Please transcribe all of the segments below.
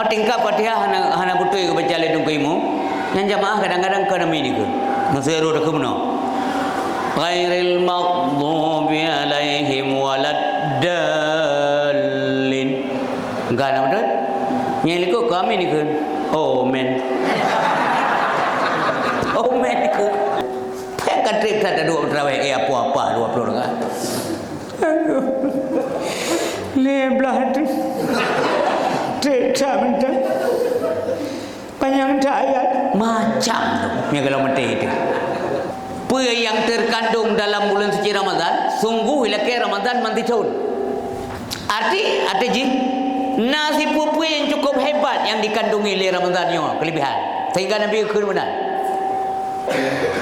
tingkap Fatihah hana putui ke baca le dungkimu. Yang jamaah kadang-kadang kena mini ke. Nasiru dak kuno. Ghairil maghdubi alaihim waladdallin. Enggak nama betul? Nyeli ko kami ni ke. Oh men. Oh men ke. Kan trip tak ada dua terawih apa-apa 20 rakaat. Aduh. Leblah tu. Tidak minta. Panjang ayat macam tu. Ni kalau mati itu. Apa yang terkandung dalam bulan suci Ramadan, sungguh ilakai Ramadan manti tahun. Arti ji nasi pupu yang cukup hebat yang dikandungi oleh Ramadannya, kelebihan. Sehingga Nabi benar.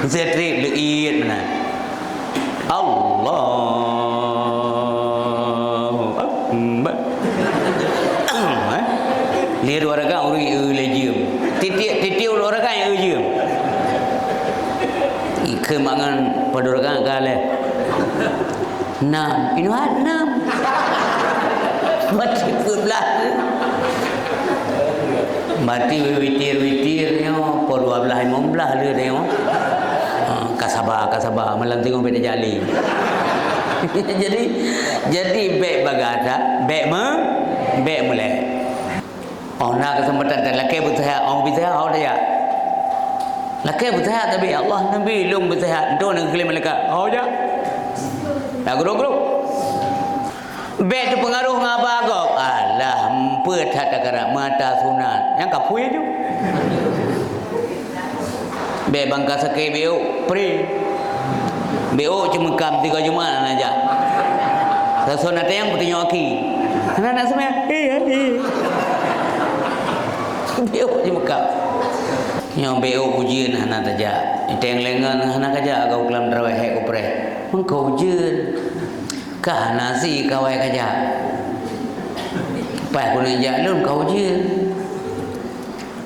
Zetri leid benar. Allahu Akbar. Lihat orang kan uri lejium. Titik orang kan yang lejium. Kemangan pada orang kan kale. 6. Ini ada 6. Mati berbelah. Mati witir-witirnya po 12 15 le tengok. Kasabah malam tengok beda jali. jadi baik bagada, baik mulai. Oh nak kesempatan dan laki bersehat, orang bersehat awak dah ya. Laki bersehat tapi Allah Nabi lung bersehat. Itu nak klaim malaikat. Awak je. Dah guru. Baik tu pengaruh ngapa agak? Alah, empat hata karak mata sunat. Yang kapui je. Baik bangka sakit BO, pri. BO cuma kam 3 Jumaat aja. Sunat yang putih nyoki. Anak semua. Iya. BO cuma kam. Yang BO ujian anak saja. Itu yang lengan anak saja agak kelam terawih hek kupre. Mengkau ujian. Kah nasi kawai kaja. Pai pun ajak lun kau je.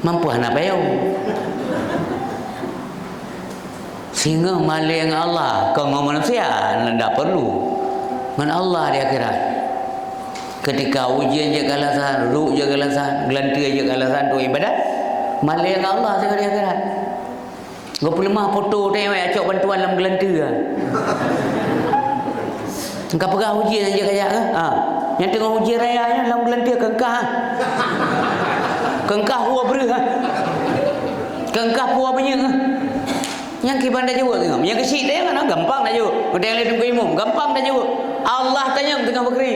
Mampu anak payau. Sehingga maling Allah kau manusia tidak perlu. Man Allah di akhirat. Ketika ujian je kalasan, ruh je kalasan, gelantir je kalasan tu ibadat. Maling Allah sekali di akhirat. Kau lemah foto tengok acok bantuan dalam gelantir. Engkau pegang ujian saja kaya ke? Yang tengah ujian raya dalam bulan dia kengkah. Kengkah huwa berah. Kengkah puwa banyak. Yang kiban dah jawab tengok. Yang kesik dia kan gampang dah jawab. Kau yang lihat tunggu imam gampang dah jawab. Allah tanya tengah berkeri.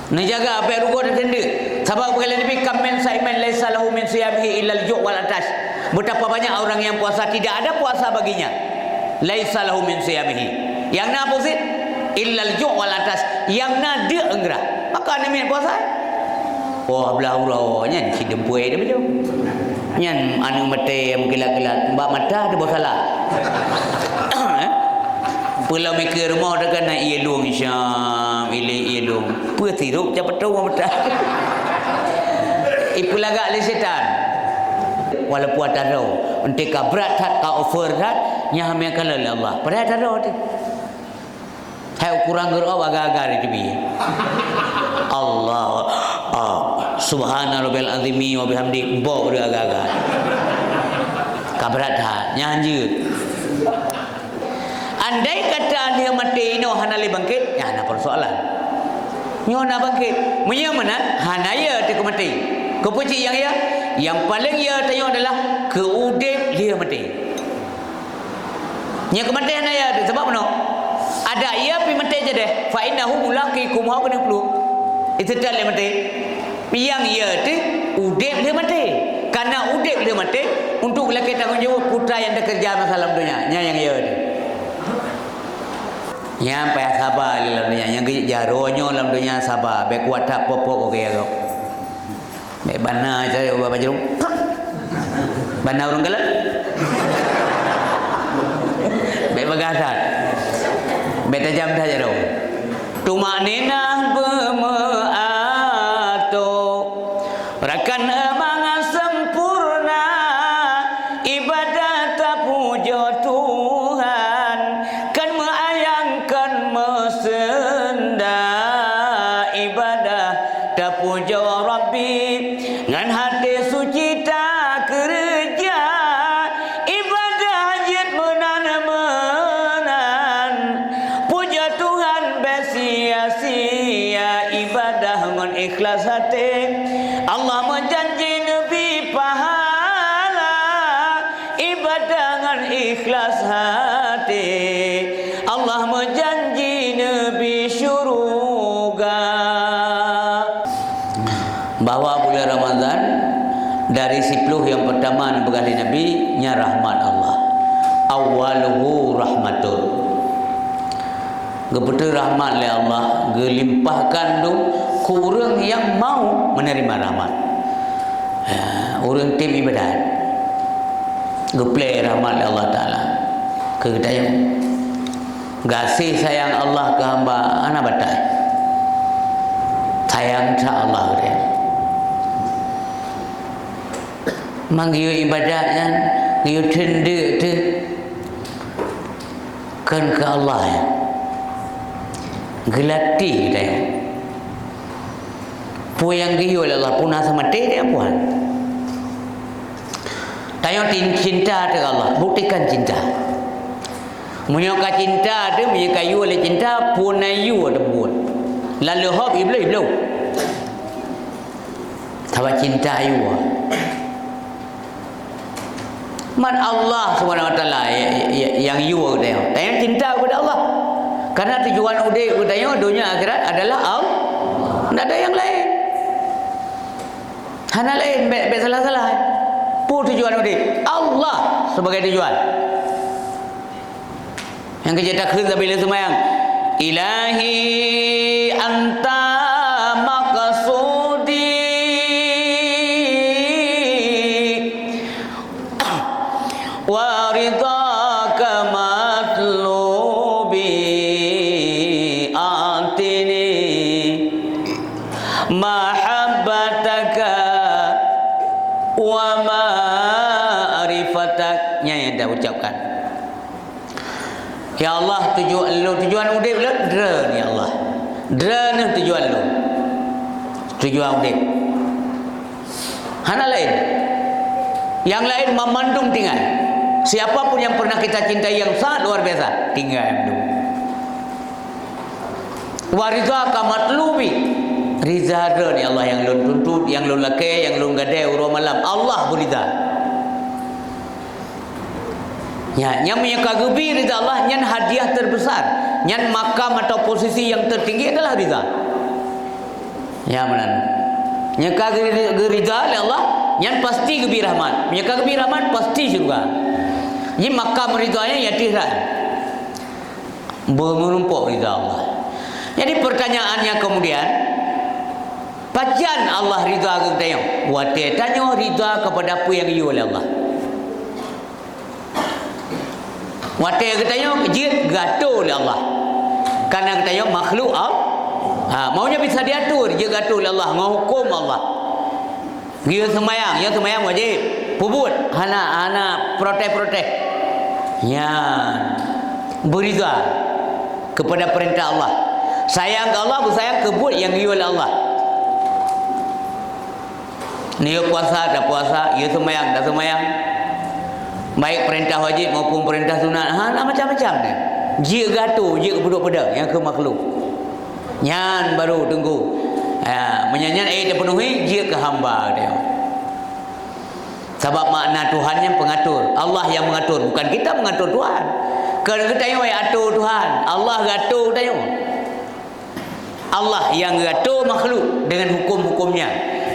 Nak jaga apa yang rugo dan tenda. Sebab berkali Nabi kamen saiman laisa lahu min siyamihi illa al-ju' wal atash. Betapa banyak orang yang puasa tidak ada puasa baginya. Laisa lahu min siyamihi. Yang nak puasa illal ju' wal atas, yang nak dia enggerah. Maka ni minat puasa. Oh belah urau nyan si dempui dia macam. Nyan anu mate mengkilat-kilat, mbak mata dia bersalah. Pulau mikir rumah dah kan ielung syam, ielung. Pu tiruk cepat tu mata. Ipu lagak le setan. Walaupun ada roh, ente ka berat hat ka over hat, nya hamia kala Allah. Pada ada roh tu. Hai kurang gerak agak-agak di tepi. Allah subhanallah azimi wa bihamdi bawa dia agak-agak. Kabrat ha nyanyi. Andai kata dia mati ino hanali bangkit, ya ada persoalan. Nyo na bangkit, munya mana? Hanaya tu mati. Kepuci yang paling ya tanya adalah keudip dia mati. Nya kematian hanaya tu sebab mana? Ada ia pi mati je deh. Fa innahu mulaqikum ha kena perlu. Itu tak le mati. Yang ia tu udip dia mati. Karena udip dia mati untuk laki tanggungjawab putra yang bekerja masalah dunia. Nya yang ia tu. Yang payah sabar dalam dunia, yang jaronyo dalam dunia sabar. Baik kuat tak popok okey aku. Baik bana cari ubah jeruk. Bana urang galak. Baik bagasat. Beta jam saja dong. Tumak ninah bermeato rakan emang sempurna ibadah tak puja Tuhan kan meayangkan mesenda ibadah tak puja Rabbi ngan hati suci tak kerja ibadah hajat menan puja Tuhan besia-sia ibadah ngan ikhlas hati Allah menjanji Nabi pahala ibadah ngan ikhlas hati Allah menjanji Nabi syurga. Bahwa bulan Ramadan dari 10 yang pertama berkali Nabi nya rahmat Allah. Awaluhu rahmatun. Gebetul rahmat oleh Allah, gelimpahkan tu kurang yang mau menerima rahmat. Ya, orang tim ibadat. Geplay rahmat oleh Allah Taala. Kedayang kasih sayang Allah ke hamba anak batai. Sayang sa Allah dia. Manggiu ibadatnya, giu tende tu kan ke Allah ya. Gelati dia. Puyang giu Allah punah sama dia puan. Tayang cinta ke Allah, buktikan cinta. Menyokah cinta tu menyukai oleh cinta punayu ada buat. Lalu hop iblu. Tawa cinta ayu. Man Allah Subhanahu wa taala yang you dia. Tayang cinta kepada Allah. Karena tujuan udah dunia akhirat adalah Allah. Tidak ada yang lain. Hana lain salah-salah. Pu tujuan udah Allah sebagai tujuan. Yang kita kerja bila semayang Ilahi anta maqsudi wa ridhaka matlubi atini mahabbataka wa ma'rifatak. Yang dah ucapkan ya Allah tujuan udip lu dra ni Allah. Dra ni tujuan lu. Tujuan udip. Hana lain. Yang lain memandung tinggal. Siapapun yang pernah kita cintai yang sangat luar biasa, tinggal dulu. Waridha kamatlubi. Riza dra ni Allah yang lu tuntut, yang lu lake, yang lu gadai urang malam. Allah berizah. Ya, yang menyekagubi ridha Allah, yang hadiah terbesar, yang makam atau posisi yang tertinggi adalah ridha. Ya benar. Menyekagubi ridha oleh Allah, yang pasti gebi rahmat. Menyekagubi rahmat pasti syurga. Ini makam ridhanya ya tidak menumpuk ridha Allah. Jadi pertanyaannya kemudian, pajan Allah ridha ke tayang? Wate tanya ridha kepada apa yang you oleh Allah. Watai katanya jid gatul oleh Allah. Karena katanya makhluk Allah. Maunya bisa diatur, dia gatul oleh Allah, menghukum Allah. Dia semayang, wajib. Pubut, hana protes. Ya, berizah kepada perintah Allah. Sayang ke Allah, bersayang kebut yang dia oleh Allah. Dia puasa, dah puasa, dia semayang, dah semayang. Baik perintah wajib maupun perintah sunat, macam-macam dia. Jia gatu, jia budak-budak yang ke makhluk. Nyan baru tunggu. Menyanyian ayat terpenuhi, jia ke hamba dia. Sebab makna Tuhan yang pengatur. Allah yang mengatur, bukan kita mengatur Tuhan. Kalau kita yang atur Tuhan, Allah gatur tanya. Allah yang gatur makhluk dengan hukum-hukumnya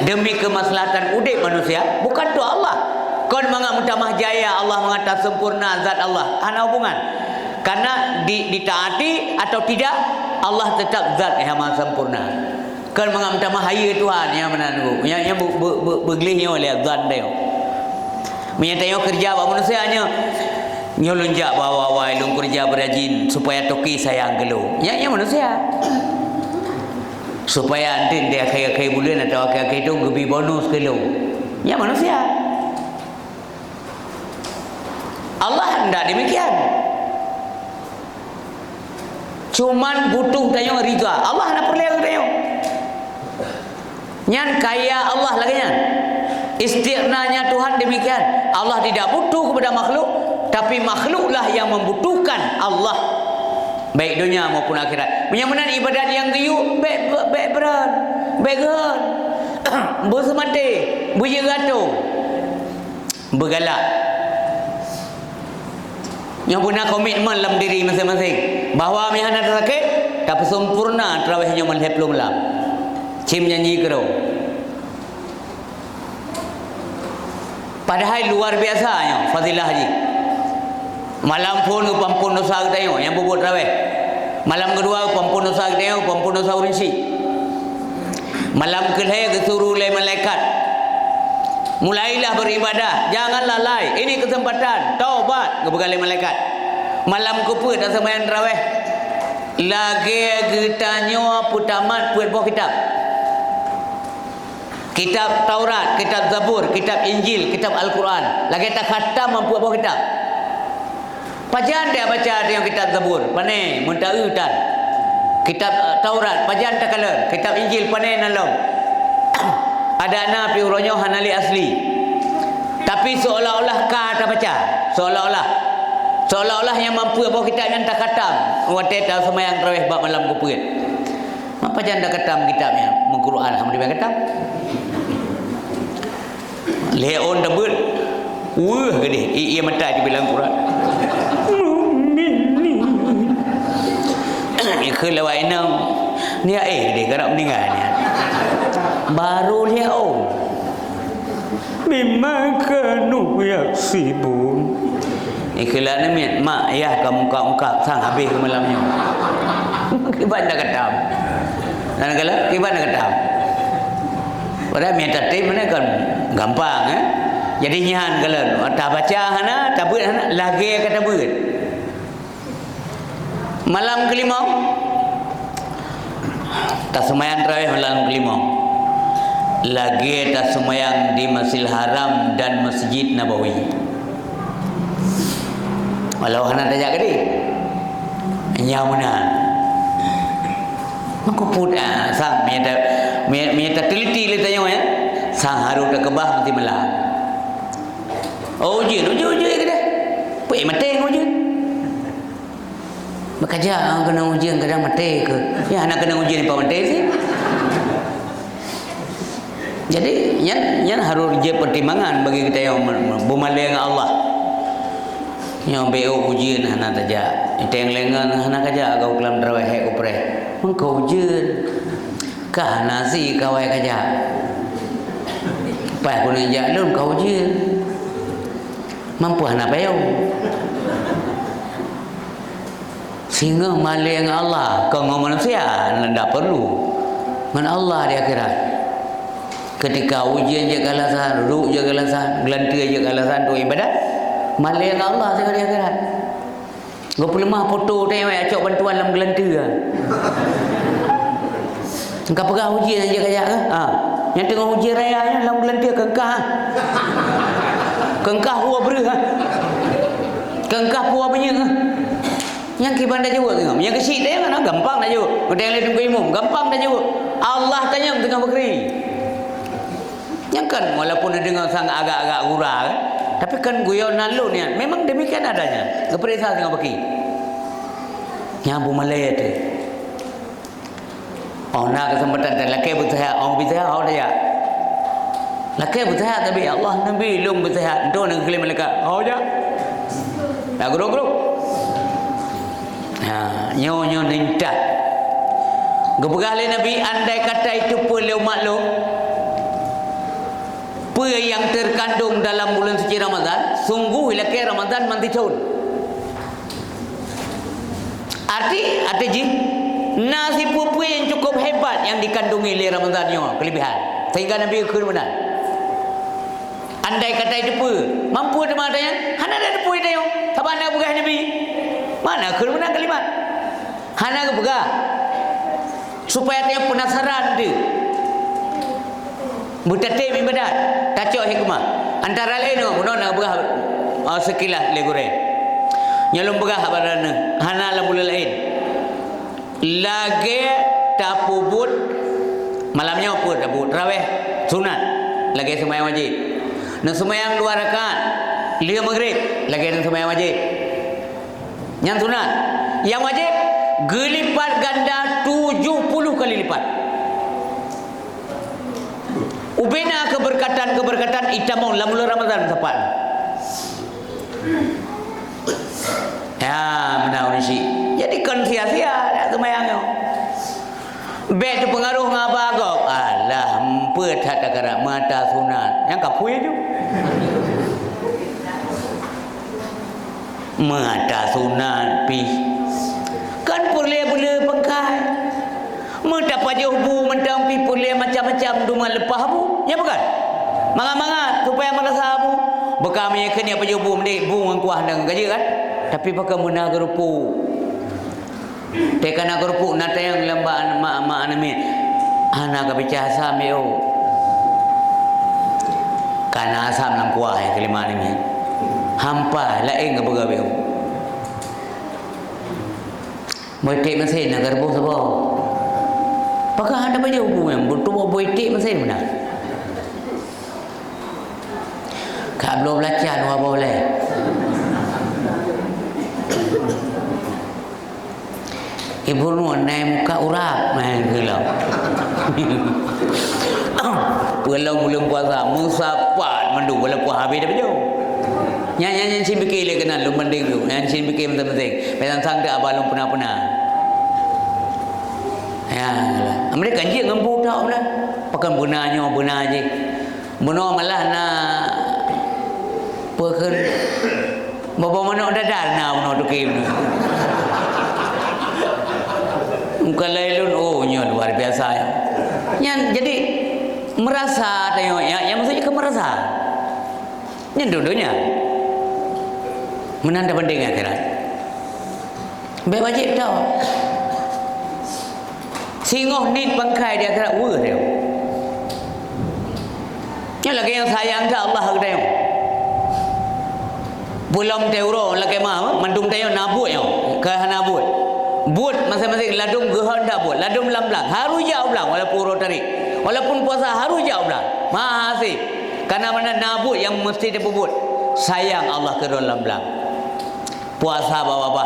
demi kemaslahatan udip manusia, bukan tu Allah. Kau menganggap mutamah jaya Allah mengatakan sempurna zat Allah. Hana hubungan. Karena ditaati atau tidak, Allah tetap zat yang maha sempurna. Kau menganggap mutamah haya Tuhan yang menangguh. Yang bergelihnya oleh zat dia. Menyatanya kerja buat manusia hanya nyolunjak bawa-bawa ilung kerja berajin supaya toki sayang gelu. Yang manusia. Supaya antin dia kaya-kaya bulan atau kaya-kaya itu gebi bonus gelu. Yang manusia. Allah tidak demikian. Cuman butuh tayang ridha. Allah nak perlu tayang. Nyan kaya Allah lagi nyan. Istiqnanya Tuhan demikian. Allah tidak butuh kepada makhluk, tapi makhluklah yang membutuhkan Allah, baik dunia maupun akhirat. Menyamanan ibadat yang giyu baik beran, baik gan, bersemati, berjerato, bergalak. Yang punya komitmen dalam diri masing-masing bahawa mihana sakit tapi sempurna terawihnya melheplu malam. Cim nyanyi kerau. Padahal luar biasanya fadilah haji. Malam pun pampun dosa kita yang buat terawih. Malam kedua pampun dosa kita, pampun dosa urinsi. Malam kedua disuruh oleh malaikat, mulailah beribadah, jangan lalai. Ini kesempatan taubat kepada malaikat. Malam kedua dah sembahyang tarawih. Lagi kita nyawa putamat buat buah kitab. Kitab Taurat, kitab Zabur, kitab Injil, kitab Al-Quran. Lagi tak khatam mampu buah kitab. Pajan dia baca yang kitab Zabur, panai muntautan. Kitab Taurat, pajan tak kalah. Kitab Injil panai nalong. Ada na piuronyo hanali asli. Tapi seolah-olah ka tak baca. Seolah-olah yang mampu bawa kitab yang tak khatam. Wate tahu sembahyang tarawih bab malam kupuit. Apa jangan tak khatam kitabnya? Al-Quran hang dia khatam. Leon debut. Gede. Ia mata di bilang Quran. Ikut lewat enam. Ni dia kerap meninggal ni. Baru Leon. Bima kanu yaksibun. Ikhlas ni mak ayah kamu muka sang habis malamnya. Kibat dah ketam. Dan kalau kibat dah ketam. Padahal minta tim mana kan gampang Jadi nyahan kalau tak baca hana, tak buat hana, lagi kata buat. Malam kelima tak sembahyang tarawih malam kelima. Lagi tak sembahyang di Masjidil Haram dan Masjid Nabawi. Walau hana tajak gede. Nyamunan. Aku pun sang minta teliti le tanya sang haru tak kebah mesti melah. Ujian ke dah. Puik mati ujian. Bekerja kena ujian kadang mati ke. Ya anak kena ujian apa mati sih. Jadi yang harus je pertimbangan bagi kita yang bermalai dengan Allah. Yang BO ujian hana saja. Itu yang lengan hana saja kau kelam terawih hek upre. Engkau ujian. Kah nasi kawai saja. Pai pun ajak lun kau ujian. Mampu hana payau. Sehingga malai dengan Allah. Kau ngomong manusia tidak perlu. Dengan Allah di akhirat. Ketika ujian je kalasan, duduk je kalasan, gelantir je kalasan tu ibadat. Malai dengan Allah sekali di akhirat. Kau perlu mah foto tengok acok bantuan dalam gelantir. Engkau pegang ujian je kajak ke? Yang tengah ujian raya ni dalam gelantir kengkah. Kengkah huwa beri Kengkah huwa banyak Yang kiban dah jawab tengok. Yang kecil dia kan gampang dah jawab. Kau tengok tunggu imam, gampang dah jawab. Allah tanya tengah berkeri. Yang kan walaupun dia dengar sangat agak-agak gurau tapi kan guyon nalu ni memang demikian adanya. Keperisa tengah berkeri. Yang Bu Malay tu. Nak kesempatan dan laki bersehat, orang bersehat orang dia. Laki bersehat tapi Allah Nabi lung bersehat. Itu nak klaim mereka. Ya. Dah guru-guru. Nyo nintat. Gepegah oleh Nabi andai kata itu perlu maklum. Apa yang terkandung dalam bulan suci Ramadan, sungguh laki Ramadan mantitun. Arti ji nasi pupu yang cukup hebat yang dikandungi oleh Ramadannya kelebihan sehingga Nabi kemudian andai kata itu pun mampu ada matanya hana ada pun itu siapa nak pegah Nabi mana kemudian kalimat hana pegah supaya dia penasaran dia bertatib ibadat tacok hikmah antara lain nak pegah sekilas legure nyalum pegah barana hana la bulan lain lagi tapubut Malamnya apa Abu? Tarawih sunat lagi sembahyang wajib. Nak sembahyang 2 rakaat 5 maghrib lagi ada sembahyang wajib. Yang sunat, yang wajib gelipat ganda 70 kali lipat. Ubina keberkatan itamong lamula Ramadan tepat. Ya, menau ni si. Jadi kan sia-sia nak sembahyang. Bet tu pengaruh ngapa kau? Alah, empet hata kara mata sunat. Yang kapui je. Mata sunat pi. Kan boleh pengkai. Mata pajau bu mentang pi boleh macam-macam duma lepas bu. Ya bukan? Mangat-mangat supaya merasa bu. Bekam ye kena pajau bu mendik bu ngkuah nang gaji kan? Tapi pakai mena gerupu. Tekana gerupu nata yang lembaan mak anami. Anak kebicara asam yo. Karena asam nang kuah yang kelima ni. Hampa lain ke begawe. Boitik mesin nak gerupu sabo. Pakai ada baju bu yang bertubuh boitik mesin mana? Kak belum belajar apa boleh. Ibu nuan naik muka urap main gelau. Pulang belum puasa musapat mandu wala puasa habis dah baju. Nyanyi si fikir le kenal lu mending lu. Nyanyi si fikir penting. Pesan sang dak abang lu pernah. Ya, mereka kanji ngembu tak lah. Pakai benarnya benar je. Benar malah nak pekan. Bapa mana dadar nak benar tu kim. Muka lailun nya luar biasa ya. Yang jadi merasa tengok yang maksudnya ke merasa. Yang dua-duanya menanda banding akhirat. Baik wajib tahu. Singoh nit bangkai di akhirat wur dia. Yang lagi yang sayang dah Allah ke dia. Pulang teuro lagi mah mandum tayo nabut yo. Ke nabut. Buat masing-masing ladung gehan dah buat. Ladung belang-belang. Harus jauh belang walaupun rotari. Walaupun puasa harus jauh belang. Mahasih. Karena mana nabut yang mesti dia buat. Sayang Allah ke dalam belang. Puasa bawa-bawa.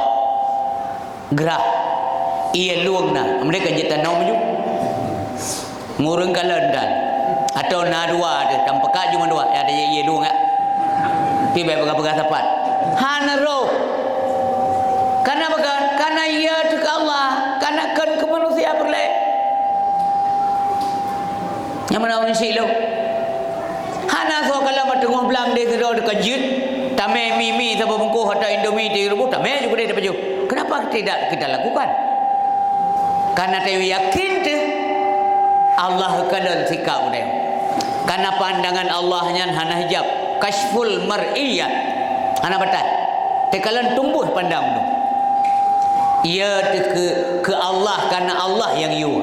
Gerak. Ia luang nah. Mereka jeta naum ju. Ngurung kalan dan. Atau na dua ada. Tanpa kak cuma dua. Ada ia luang tak. Tiba pegang-pegang tepat. Hanaro. Karena bagan, karena ia ke Allah, karena kan ke manusia berlek. Yang mana orang silap. Hana so kalau bertengah belang dia sudah dekajut, tamai mimi sama bungku atau indomie di rumah, tamai juga dia baju. Kenapa tidak kita lakukan? Karena kita yakin tu Allah akan sikap dia. Karena pandangan Allahnya hana hijab, kashful mar'iyat. Hana batal. Tekalan tumbuh pandang tu. Ia ke Allah karena Allah yang you.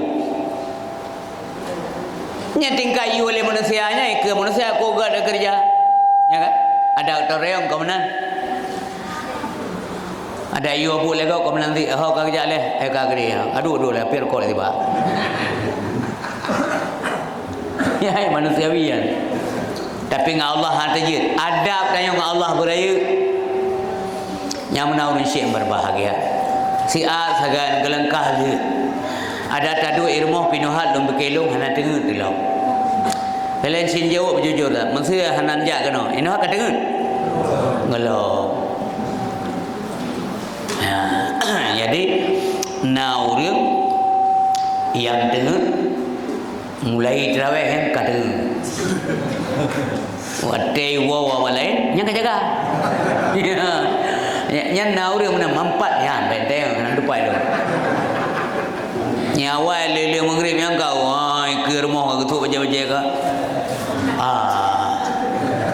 Nya tingkat you oleh manusianya ke manusia aku gak ada kerja. Ya kan? Ada orang komandan. Ada you boleh kau komandan ti kau kerja leh ka kerja. Aduh lah pir kau tiba. Ya manusiawi kan. Tapi dengan Allah hantajit. Adab dan yang Allah beraya. Yang menawarkan syekh berbahagia. Si A sagan gelengkah je. Ada tadu irmoh pinuhat dong bekelong hana dengar tilau. Belen sin jawab jujur dah. Maksudnya hana jak kena. Ino hak dengar. Ngelo. Ya, jadi naurung yang dengar mulai terawih kan kadang. Wadai wawa lain yang kejaga. Ya. Yang naurung mana mampat ya benteng kan dupai tu. Nyawa lele maghrib yang kau ai ke rumah ke tu baca-baca ke.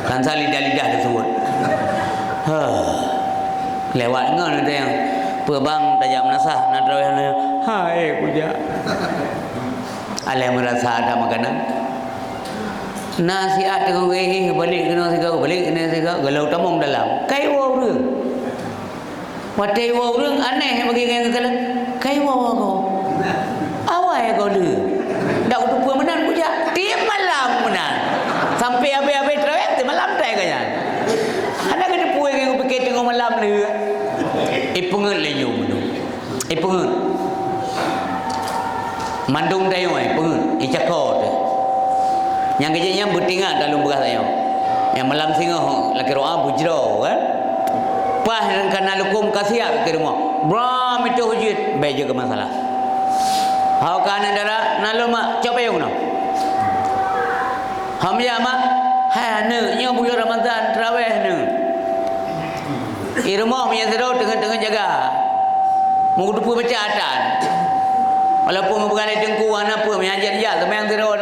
Kan lidah-lidah tersebut. Lewat ngan ada yang perbang tajam nasah nak terawih ni. Hai puja. Alai merasa ada makanan. Nasihat dengan balik kena segala balik kena segala galau tamong dalam. Kai wau dia. Watai wau reng aneh bagi yang kalian. Kai wau kau. Awai kau dia. Dak tu puan Sampai habis-habis terawih tu malam tak kaya. Ada kena puai ke fikir tengok malam ni. Ipungut le nyum tu. Ipungut. Mandung tayo pengut icakot. Yang kejadian yang bertinggal dalam beras tayo. Yang malam singoh laki roa bujro kan. Pas kana lukum kasiap ke rumah. Bram itu hujud baik juga masalah. Hau kana dara naluma coba yang no. Hamya mak ha ne nya bulan Ramadan tarawih ne. Di rumah punya terus tengah-tengah jaga. Mau dupu baca atan. Walaupun berkali dengku apa mengajar dia semang terus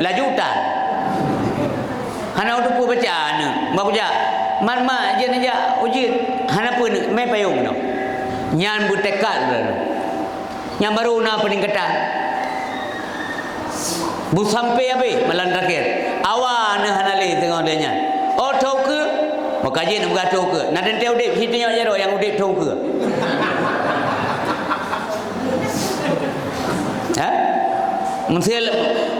laju tan. Hana dupu baca ne. Mak baca man je naja ujit hana pun mai payung no. Nyan bertekad dah. Yang baru na peningkatan. Bu sampai habis malam terakhir. Awan hana le tengok dia nya. Oh tahu ke? Makaji nak berkata ke? Nak dente udip situ yang jaro yang udip tahu ke? Ha?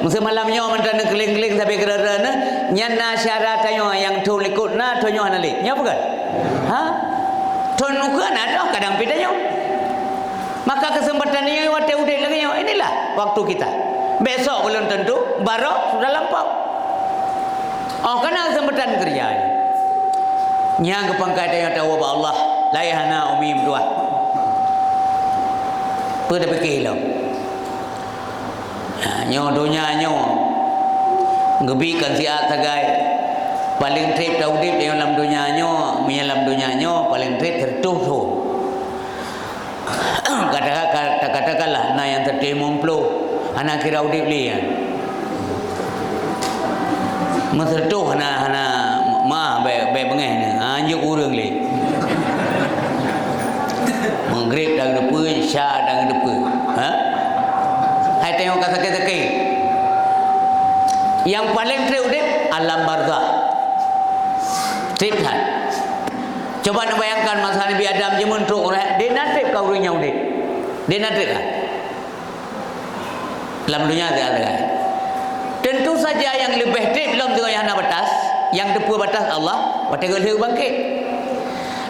Mesti malamnya mantan keling-keling sampai kerana nyana syarat yang tu likut na tu hana le. Nya bukan? Ha? Ton ukan ada kadang bedanya. Maka kesempatan ini waktu udip lagi inilah waktu kita. Besok belum tentu, baru sudah lampau. Oh, kena kesempatan kerja. Yang kepangkat yang tahu apa Allah, layahna umi berdua. Pada fikir lo. Nyo dunia nyo, gebikan siat tagai. Paling trip tahu dip yang dalam dunia nyo, menyalam dunia nyo paling trip tertutup. Katakanlah, na yang tertimumplu. Anak kira udip lian. Masertuh hana ma be bengeh ni. Anjuk urang li. Maghrib dah depan, isya dah depan. Ha? Hai tengok kata-kata. Yang paling terudip alam barzakh. Trip kan. Coba nak bayangkan masa Nabi Adam je mentruk orang. Dia nak trip kau urangnya udip. Dia nak trip kan? Dalam dunia ada kan. Tentu saja yang lebih deep dalam dunia yang batas, yang depu batas Allah, watengah dia bangkit.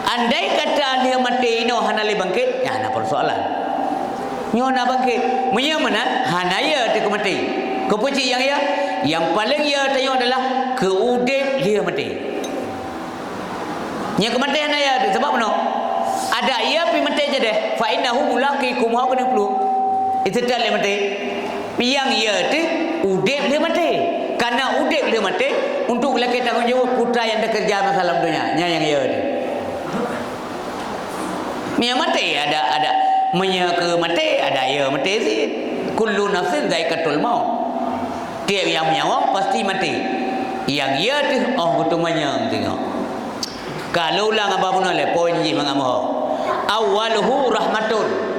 Andai kata dia mati ino hana le bangkit, ya ana persoalan. Nyo na bangkit, munya mana? Hana ya te mati. Kepuci yang paling ya tanya adalah keudip dia mati. Nya kematian ya sebab mana? Ada ia pi mati je deh. Fa innahu mulaqikum ha kena perlu. Itu dah le mati. Yang ia tu udip dia mati. Karena udip dia mati untuk lelaki tanggungjawab putra yang dah kerja masalah dunia. Yang ia tu. Yang mati ada menya ke mati ada ia mati sih. Kullu nafsin dha'iqatul maut. Tiap yang menyawa pasti mati. Yang ia tu betul menya tengok. Kalau ulang apa pun oleh poin ji mengamoh. Awaluhu rahmatun.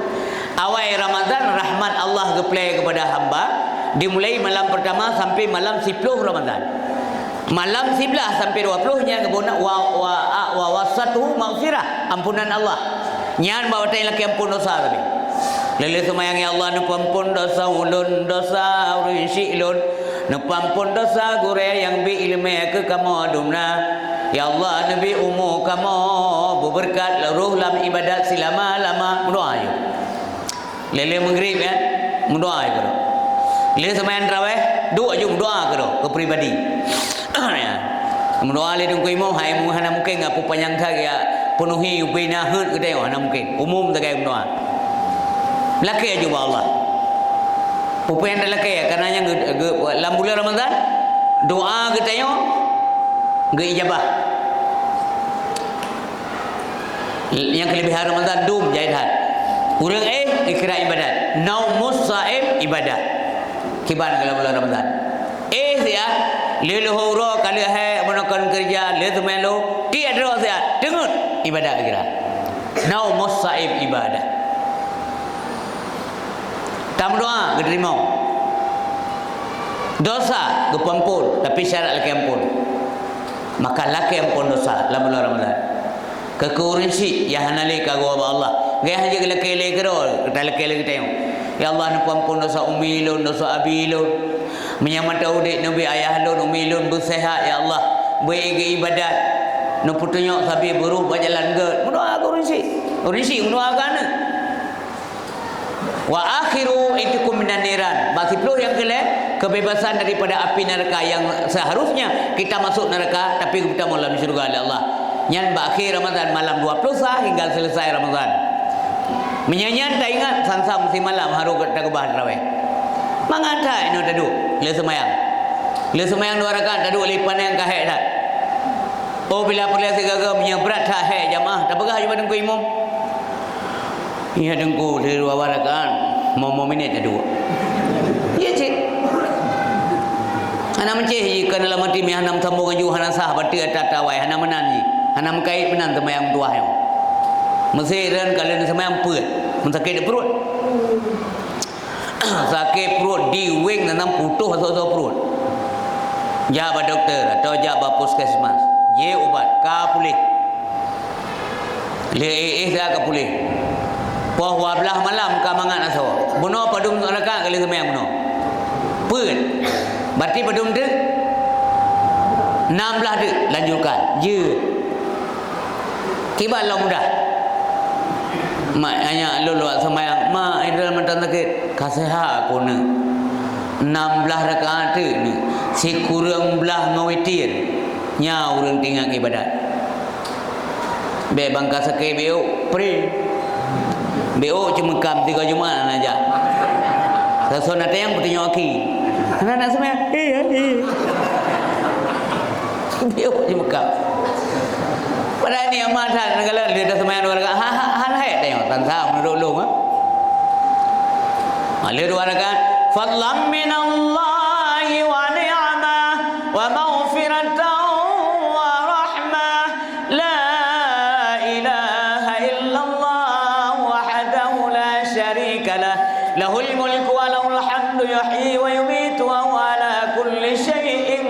Awal Ramadan rahmat Allah geplay kepada hamba dimulai malam pertama sampai malam 10 Ramadan. Malam 11 sampai 20 nya kebona wa wasatuhu maghfirah, ampunan Allah. Nyan bawa tay laki ampun dosa tapi. Lele semayang ya Allah ampun dosa ulun dosa urisi ulun ampun dosa gure yang bi ilmu ke kamu adumna. Ya Allah nabi umu kamu berberkat ruh lam ibadat selama-lama berdoa ayo. Lele maghrib ya, berdoa karo. Lele semayan tarawih, doa je berdoa karo ke pribadi. Ya. Berdoa le dong ko imam hai mu hana mungkin apa panjang thak ya penuhi ubina hut ke tengok hana mungkin. Umum tak berdoa. Laki aja Allah. Upayan dah laki ya karena yang dalam bulan Ramadan doa ke tengok ge ijabah. Yang kelebihan Ramadan dum jaidah. Urang ikra ibadat. Naumus saim ibadat. Kiban dalam bulan Ramadan. Ya, leluhur kali menakan kerja, le melu, dia ada saya. Dengar ibadat kira. Naumus saim ibadat. Tam doa diterima. Dosa gepampun tapi syarat laki ampun. Maka laki ampun dosa dalam bulan Ramadan. Kekurensi yang hanali kagum Allah. Gaya hanya kele-kele kerol, kita kele kita yang. Ya Allah nak ampun dosa umi lun, dosa abi lun. Menyamata udik Nabi ayah lun umi lun bersehat ya Allah. Beri ibadat. Nu putunyok sabi buruh berjalan ge. Mendoa urisi. Urisi mendoakan. Wa akhiru itukum minan niran. Masih perlu yang kebebasan daripada api neraka yang seharusnya kita masuk neraka tapi kita malam di surga oleh Allah. Yang berakhir Ramadan malam 20 hingga selesai Ramadan. Menyanyian tak ingat sansa musim malam haru tak kubah tarawih. Mangata ino tadu le semayang. Le semayang 2 rakaat tadu lipan yang kahek dah. Oh bila perlu segaga punya berat tak hek jamaah tak begah jumpa dengku imam. Iya dengku dari 2 rakaat mau minit tadu. Iya cik. Hana menceh jika dalam hati mi hanam sambung ju hana sah bati tatawai hana menanji. Hana mengkait menan semayang tuah yang. Mesti dan kalian semayang peut. Mensakit perut. Sakit perut di wing nanam putuh asal perut. Jawab doktor atau jawab puskesmas. Ye ubat ka pulih. Le dah ka pulih. Poh 12 malam ka mangat aso. Buno padum neraka kali semayang buno. Peut. Berarti padum tu 16 tu lanjutkan. Je. Kibat lah mudah. Mak hanya lulu semayang. Mak idal mantan sakit. Kaseha aku ni. 16 rakaat tu ni. Si kurang belah ngawitir. Nya urang tinggal ibadat. Be bangka sakit beo pre. Beo cuma kam 3 Jumaat aja. Sasona tayang punya aki. Anak semayang. Beo cuma kam. Padahal ni amat tak negara dia dah semayang 2 rakaat. Han hai tengok tan sa menurut ha. Ada 2 rakaat. Fadlan minallahi wa ni'mah wa maghfiratan wa rahmah. La ilaha illallah wahdahu la syarika lah. Lahul mulku wa lahul hamdu yuhyi wa yumiitu wa huwa ala kulli syai'in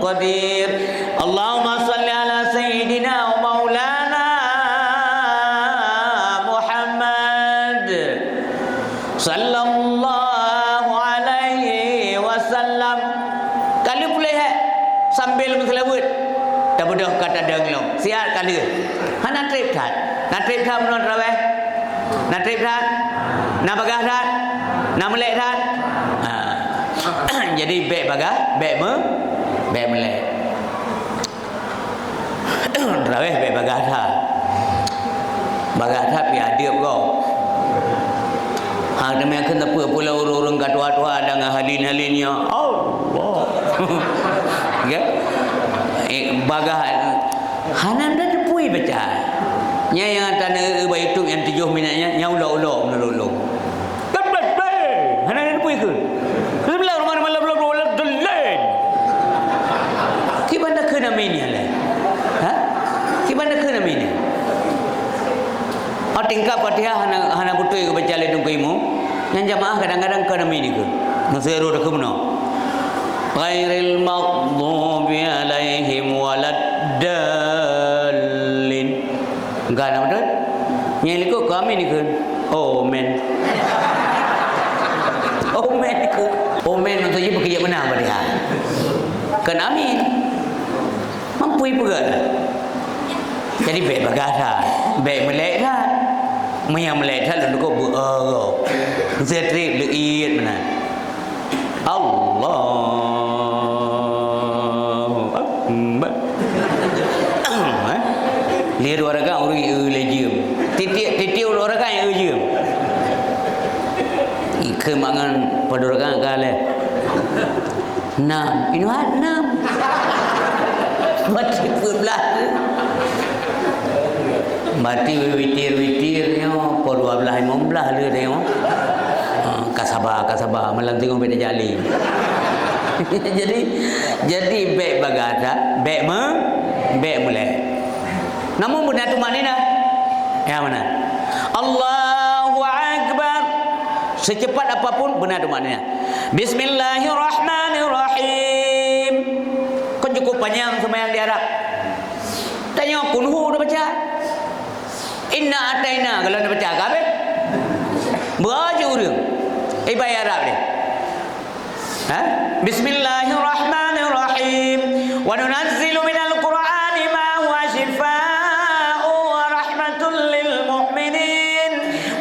qadir. Allahumma salli ala sayyidina wa maulana Muhammad sallallahu alaihi wasallam. Kali boleh sambil berselawat. Tak bodoh kata denglong. Sihat kali. Hana trip tat. Nak trip tat menurut raweh. Nak trip tat. Nak bagah tat. Nak melek tat. Jadi bek bagah, bek melek. Raweh bek bagah tat. Bagah tat pi adib kau. Hang demi akan apa pula urung-urung katua-tua dengan halin-halinnya. Allah. Ya. Bagah hanan dah depui baca. Nya yang tanah baik itu yang 7 minatnya nya ulo-ulo menurut. Hanan depui ke? Sebelah rumah malam delin. Kibanda ke namanya lah. Ha? Kibanda ke namanya? Oh tingkap Fatihah hana putui ke baca le dungku imu. Yang jamaah kadang-kadang ke namanya ke. Nasiru dak kemno. Ghairil maghdubi alaihim waladdallin. Enggak nama betul? Nyeli ko kami ni ke? Oh men. Oh men ke? Oh men maksudnya bekerja benar Fatihah. Kan amin. Mampu juga. Jadi baik bagasa, baik melek dah. Maya melek dah lalu kau buat. Zetrik leiyat mana? Allahu Akbar. Lihat 2 rakaat orang lejim. Titik 2 rakaat yang lejim. Kemangan pada rakaat kale. 6. Ini 6. Mati berbelah. Mati witir-witirnya por 12 15 dia tengok. Kasabah malam tengok beda jali. jadi baik bagata, baik mulai. Namun benar tu mana? Yang mana? Allahu Akbar. Secepat apapun benar tu maknanya. Bismillahirrahmanirrahim. Kau cukup panjang sembahyang di Arab. Tanya kunhu dah baca. Inna ataina kalau dah baca apa? Baju dia. Ibarat Arab dia. Ha? Bismillahirrahmanirrahim. Wa nunazzilu minal Qur'ani ma huwa shifaa'un wa rahmatun lil mu'minin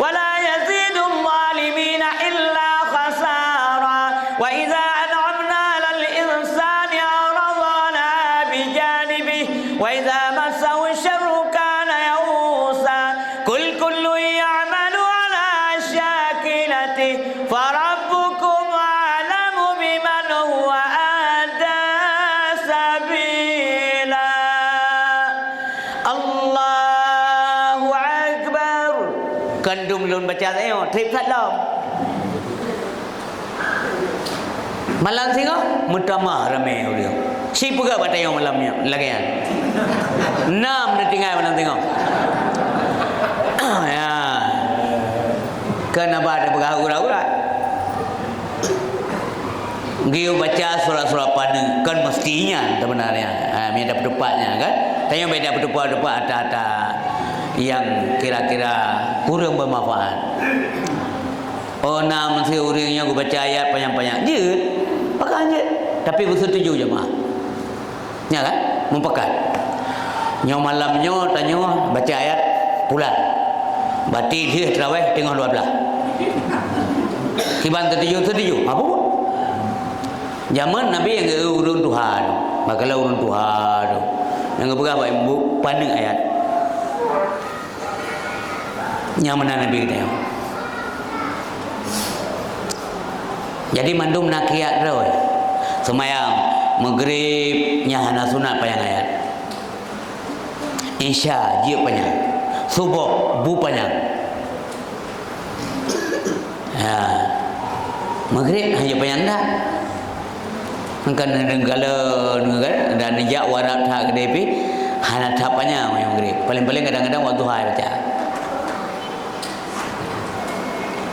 wa la yazidul zalimina illa khasara. Wa idza an'amna 'alal insani 'arada bi janibihi wa idza massahu syarru kana ya'usa. Qul kullu ya'malu 'ala syakilatihi farabbukum a'lamu biman huwa ahda sabila. Allahu Akbar. Kandung lun baca tengok trip salam. Malam tengok mutama ramai dia. Si pega batai yang malamnya lagian. 6 nak tinggal malam tengok. Ya. Kenapa ada bergurau-gurau? Dia baca surah-surah pada kan mestinya sebenarnya. Ada pendapatnya kan. Tanya beda pendapat ada yang kira-kira kurang bermanfaat. Oh, nama si orangnya aku baca ayat panjang-panjang. Je, pakai je. Tapi bersetuju jemaah. Ya kan? Mempakat. Nyo malamnya tanya baca ayat pulang. Berarti dia terawih tengah 12. Kiban setuju. Apa pun? Zaman Nabi yang urun Tuhan. Makalah urun Tuhan. Yang berapa ibu pandang ayat. Nyaman Nabi kita. Jadi mandum nak kiat dah. Semayang maghrib nyahana sunat panjang ayat. Isya je panjang. Subuh bu panjang. Ya. Maghrib hanya panjang dah. Kan negala dan nejak warak tak gede pi hana tapanya maghrib. Paling-paling kadang-kadang waktu hai baca.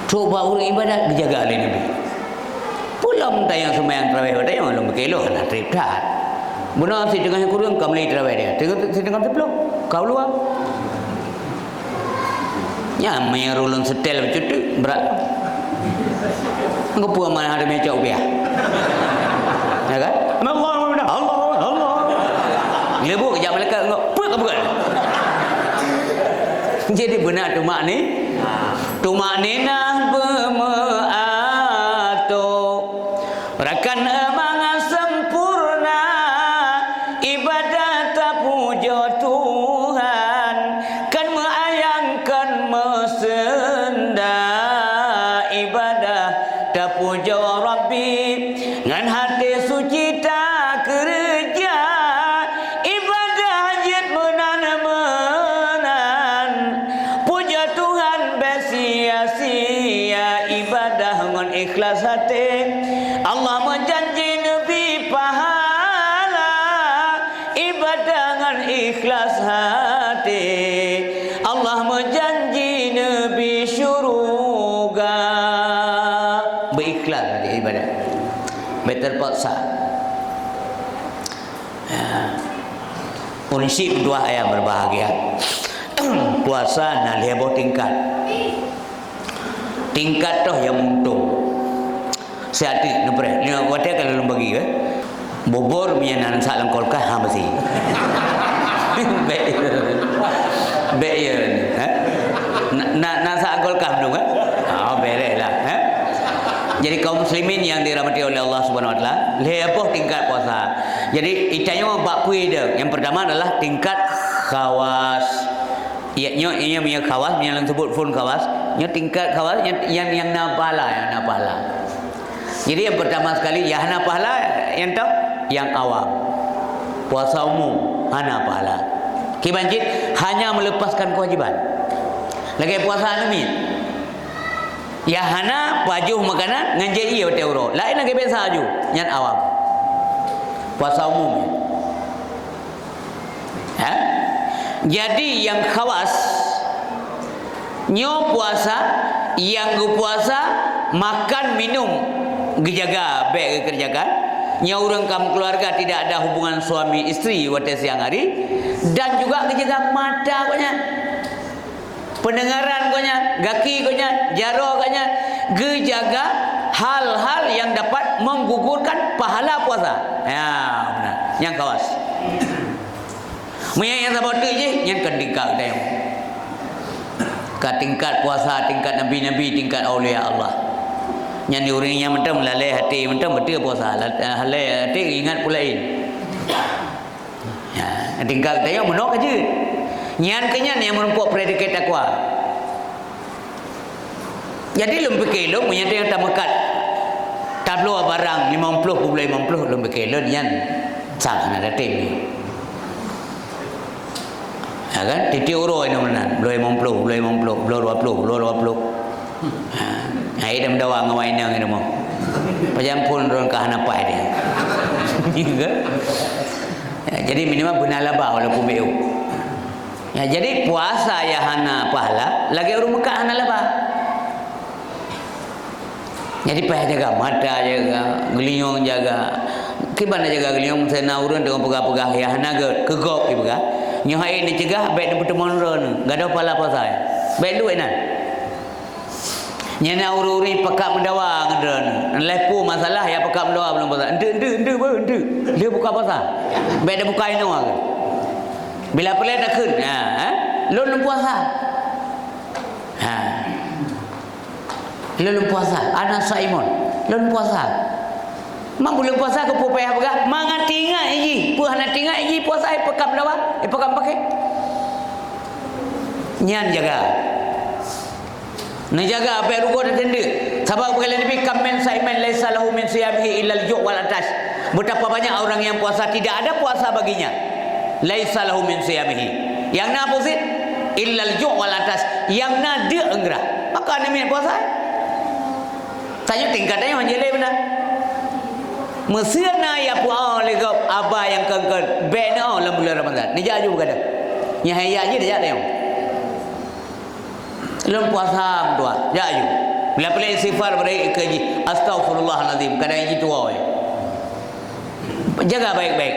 Coba orang ibadat dijaga oleh Nabi. Pulang tayang semayang terawih tayang belum berkilo nak trip dah. Benar si tengah kurang kau beli terawih dia. Si tengah sebelum kau luar. Ya main rolong setel macam tu berat. Engkau puas mana ada meja ubiah. Ya kan? Allah. Lebu kejap malaikat engkau puas ke bukan? Jadi benar tu mak ni. Tu mak ni nah rakan emangan sempurna ibadat puja Tuhan kan meayangkan mesenda ibadah tak puja Rabbi ngan hati suci tak kerja ibadah hajat menan puja Tuhan besia-sia ibadah ngan ikhlas hati Allah menjanji Nabi pahala ibadah dengan ikhlas hati. Allah menjanji Nabi syurga berikhlas hati ibadah. Terpaksa. Prinsip dua yang berbahagia. Puasa nak lebo tingkat. Tingkat tu yang untung. Sehati nupre ni wadah kalau bagi ke bobor punya nan salam kolkah ha besi beyer na salam kolkah dong kan bere lah jadi kaum muslimin yang dirahmati oleh Allah Subhanahu wa taala lepoh tingkat puasa jadi itanya bab kui dia yang pertama adalah tingkat khawas ianya punya khawas yang disebut pun khawas nya tingkat khawas yang napala Jadi yang pertama sekali ya hana pahala yang tahu yang awam. Puasa umum hana pahala. Kibanjit hanya melepaskan kewajiban. Lagi puasa alamin. Ya hana pajuh makanan nganjai ia teuro. Lain lagi biasa aju yang awam. Puasa umum. Ha? Jadi yang khawas nyo puasa yang puasa makan minum gejaga baik kerjakan nya orang kamu keluarga tidak ada hubungan suami isteri waktu siang hari dan juga gejaga mata konya pendengaran konya gaki konya jaro konya gejaga hal-hal yang dapat menggugurkan pahala puasa. Ya, benar. Yang kawas. Yang sebab tu je yang tingkat dia. Ka tingkat puasa, tingkat nabi-nabi, tingkat aulia Allah. Yang diuringnya mentam lalai hati, mentam betul puasa. Lalai hati ingat pula ini. Ya, tingkat dia menok aja. Nyan kenyan yang merumpuk predikat takwa. Jadi lum fikir lum punya yang tak mekat tablo barang 50 lum fikir lum nyan sah nak tim ni. Ya kan? Titi uro ini mana? Belum 50, belum 20. Ha, ai dah mendawa ngawai nang ini mau. Pajampun ron ka hanapai dia. Juga. Ya, jadi minimal benar laba walaupun beu. Ya, jadi puasa ya hana pahala, lagi orang Mekah hana laba. Jadi payah jaga mata, jaga geliong, jaga kibana jaga geliong sena urun dengan pegah-pegah ya hana kegok pegah. Nyohai ni cegah baik nak pertemuan ron, enggak ada pahala puasa. Baik duit nah. Nyana ururi pekak mendawa ngedron. Lepu masalah ya pekak mendawa belum puasa. Ende ber. Dia buka puasa. Baik dah buka ino ke. Bila pelat dah kun. Lun puasa. Lun puasa. Anak Simon. Lun puasa. Mang belum puasa ke pupaya begah. Mangat tinggal iji. Puh nak tinggal iji puasa pekak mendawa. Pekak pakai. Nyan jaga. Nak jaga apa yang rugo dan tenda. Sebab kali Nabi kamen saiman laisa lahu min siyamihi illa al-ju' wal atash. Betapa banyak orang yang puasa tidak ada puasa baginya. Laisa lahu min siyamihi. Yang na pusit illa al-ju' wal atash. Yang na dia enggerah. Maka Nabi puasa. Tanya tingkatnya menjelai benar. Mesir na ya puasa legap aba yang kengken bena dalam bulan Ramadan. Ni jaju berkata. Nya hayya je dia tengok. Lum puasa tua, jaju. Bila pelai istighfar beri keji astaghfirullahalazim kadang itu tua. Jaga baik-baik.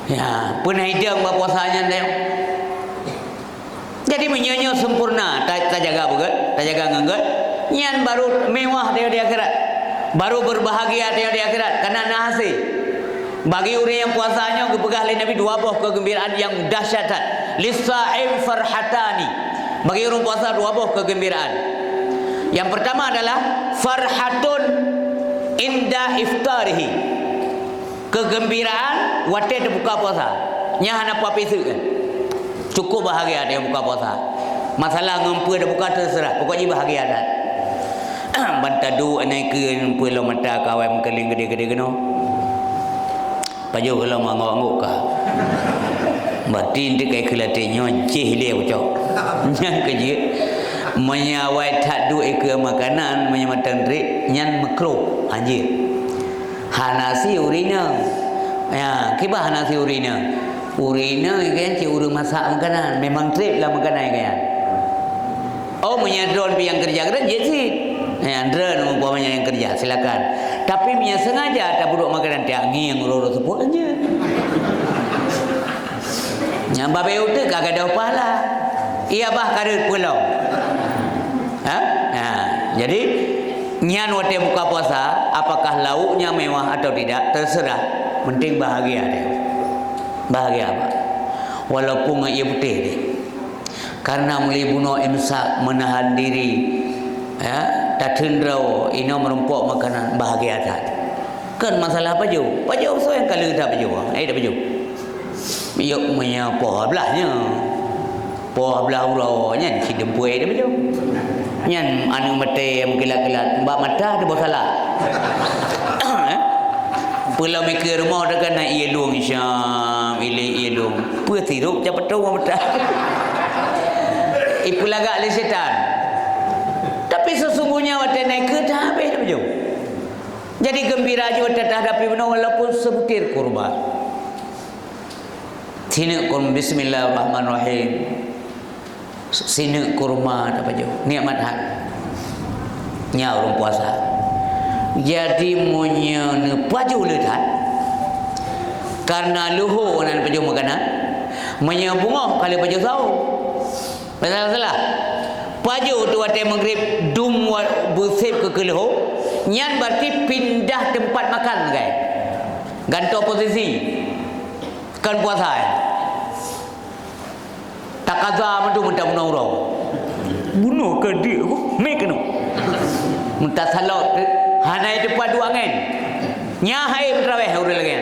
Ya, pernah hidang puasanya dia. Jadi menyanyi sempurna, tak jaga bukan, tak jaga ngengget. Nyan baru mewah dia di akhirat. Baru berbahagia dia di akhirat karena nasi. Bagi orang yang puasanya kepegah oleh Nabi dua buah kegembiraan yang dahsyat. Lisa'im farhatani. Bagi orang puasa dua buah kegembiraan. Yang pertama adalah farhatun inda iftarihi. Kegembiraan waktu dia buka puasa. Nya hana apa pisu kan. Cukup bahagia dia buka puasa. Masalah ngempu dia buka terserah. Pokoknya bahagia dah. Bantadu naik ke pulau mata kawan mengkeling gede-gede kena. Paju kalau mangok-mangok kah. Batin dia kayak kelatinya cih dia ucap. Yang kerja menyawai tak duit ke makanan menyamatan trik nyan makro anjir. Hanasi urina. Ya, kibah hanasi urina. Urina kan ci urang masak makanan, memang trip lah makanan kan. Oh menyadron pi yang kerja je sih. Ya, drone umpamanya yang kerja silakan. Tapi punya sengaja tak buruk makanan tiang yang urut sebut aja. Yang babe utek kagak ada pahala. Ia bah karir pulau. Jadi nyan waktu buka puasa, apakah lauknya mewah atau tidak terserah. Penting bahagia dia. Bahagia apa? Walaupun ia putih dia. Karena mulai bunuh imsak menahan diri. Tak cenderau ino merumpuk makanan bahagia tak. Kan masalah apa jauh? Apa jauh so yang kalau tak jauh. Tak jauh. Yuk punya poh belahnya. Poh belah uraunya si dempui dia betul. Nyan anu mate yang kilat-kilat mbak mata ada salah. Pulau mikir rumah dah kan ia luang Syam, ia luang. Pu tiruk cepat tahu mata. Ipu lagak le setan. Tapi sesungguhnya waktu naik ke dah habis betul. Jadi gembira juga terhadapi benar walaupun sebutir kurban. Sini kurma bismillahirrahmanirrahim. Sini kurma apa jauh. Nikmat hak. Nya orang puasa. Jadi munya paju ledat. Karena luhur nan paju makanan. Munya bunga kali paju tahu. Betul salah. Paju tu waktu maghrib dum busib ke keluh. Nyan berarti pindah tempat makan kan. Ganto posisi. Kan puasa. Tak kaza mendu mentah menurau. Bunuh ke dia mek kena. Mentah salat hanai depan dua angin. Nya hai terawih urang lagi.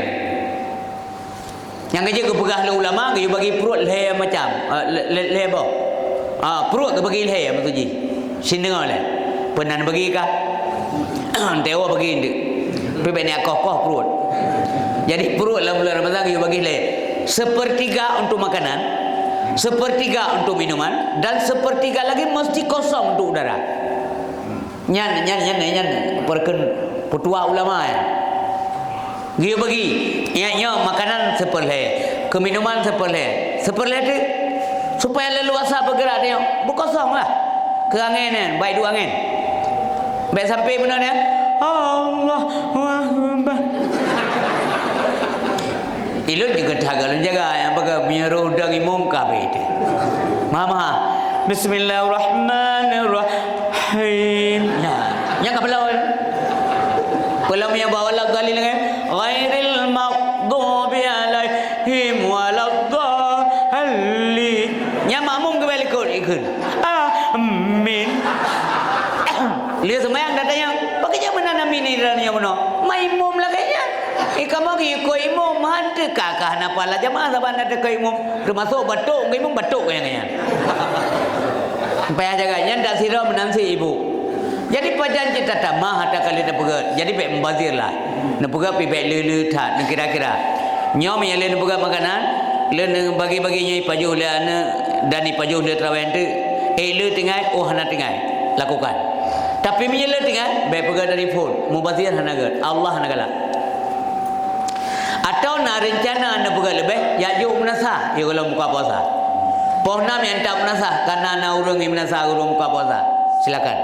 Yang kerja ke pegah ulama ke bagi perut leher macam leher perut ke bagi leher apa tu ji? Sin dengar lah. Penan bagi kah? Tewa bagi ndik. Tapi ni kokoh perut. Jadi perut dalam bulan Ramadan ke bagi leher. Sepertiga untuk makanan, sepertiga untuk minuman, dan sepertiga lagi mesti kosong untuk udara. Nyan perken petua ulama ya. Dia bagi nya makanan seperleh, ke minuman seperleh. Seperleh tu supaya leluasa bergerak dia. Berkosonglah. Ke angin kan, baik dua angin. Baik sampai benar dia. Allah Akbar. Ilun juga jaga yang pakai menyeruh dan imam kabeh itu. Mama. Bismillahirrahmanirrahim. Yang apa lawan? Kalau yang bawa lagu kali lagi. Ghairil maghdubi alaihim waladdallin. Yang makmum kembali ikut. Amin. Lihat semua yang datanya. Bagaimana mana amin ni yang mana? Maimum lah kayaknya. Kamu ikut imam ada kakak napa lah jemaah saban ada ke imam. Termasuk batuk ke imam batuk kayaknya. Supaya jaganya tak sira menansi ibu. Jadi pajan kita tamah ada kali nak pegat. Jadi baik membazir lah. Nak pegat pi baik lele tak nak kira-kira. Nyom yang lele pegat makanan, lele bagi-baginya paju le ana dan ni paju le trawen tu. Le tinggal hana tinggal. Lakukan. Tapi menyele tinggal baik pegat dari phone. Mubazir hana gat. Allah hana galak. Atau nak rencana nak pegat lebih, ya juk menasah. Ya kalau buka puasa. Pohnam yang tak menasah karena nak urang yang menasah urang buka puasa. Silakan.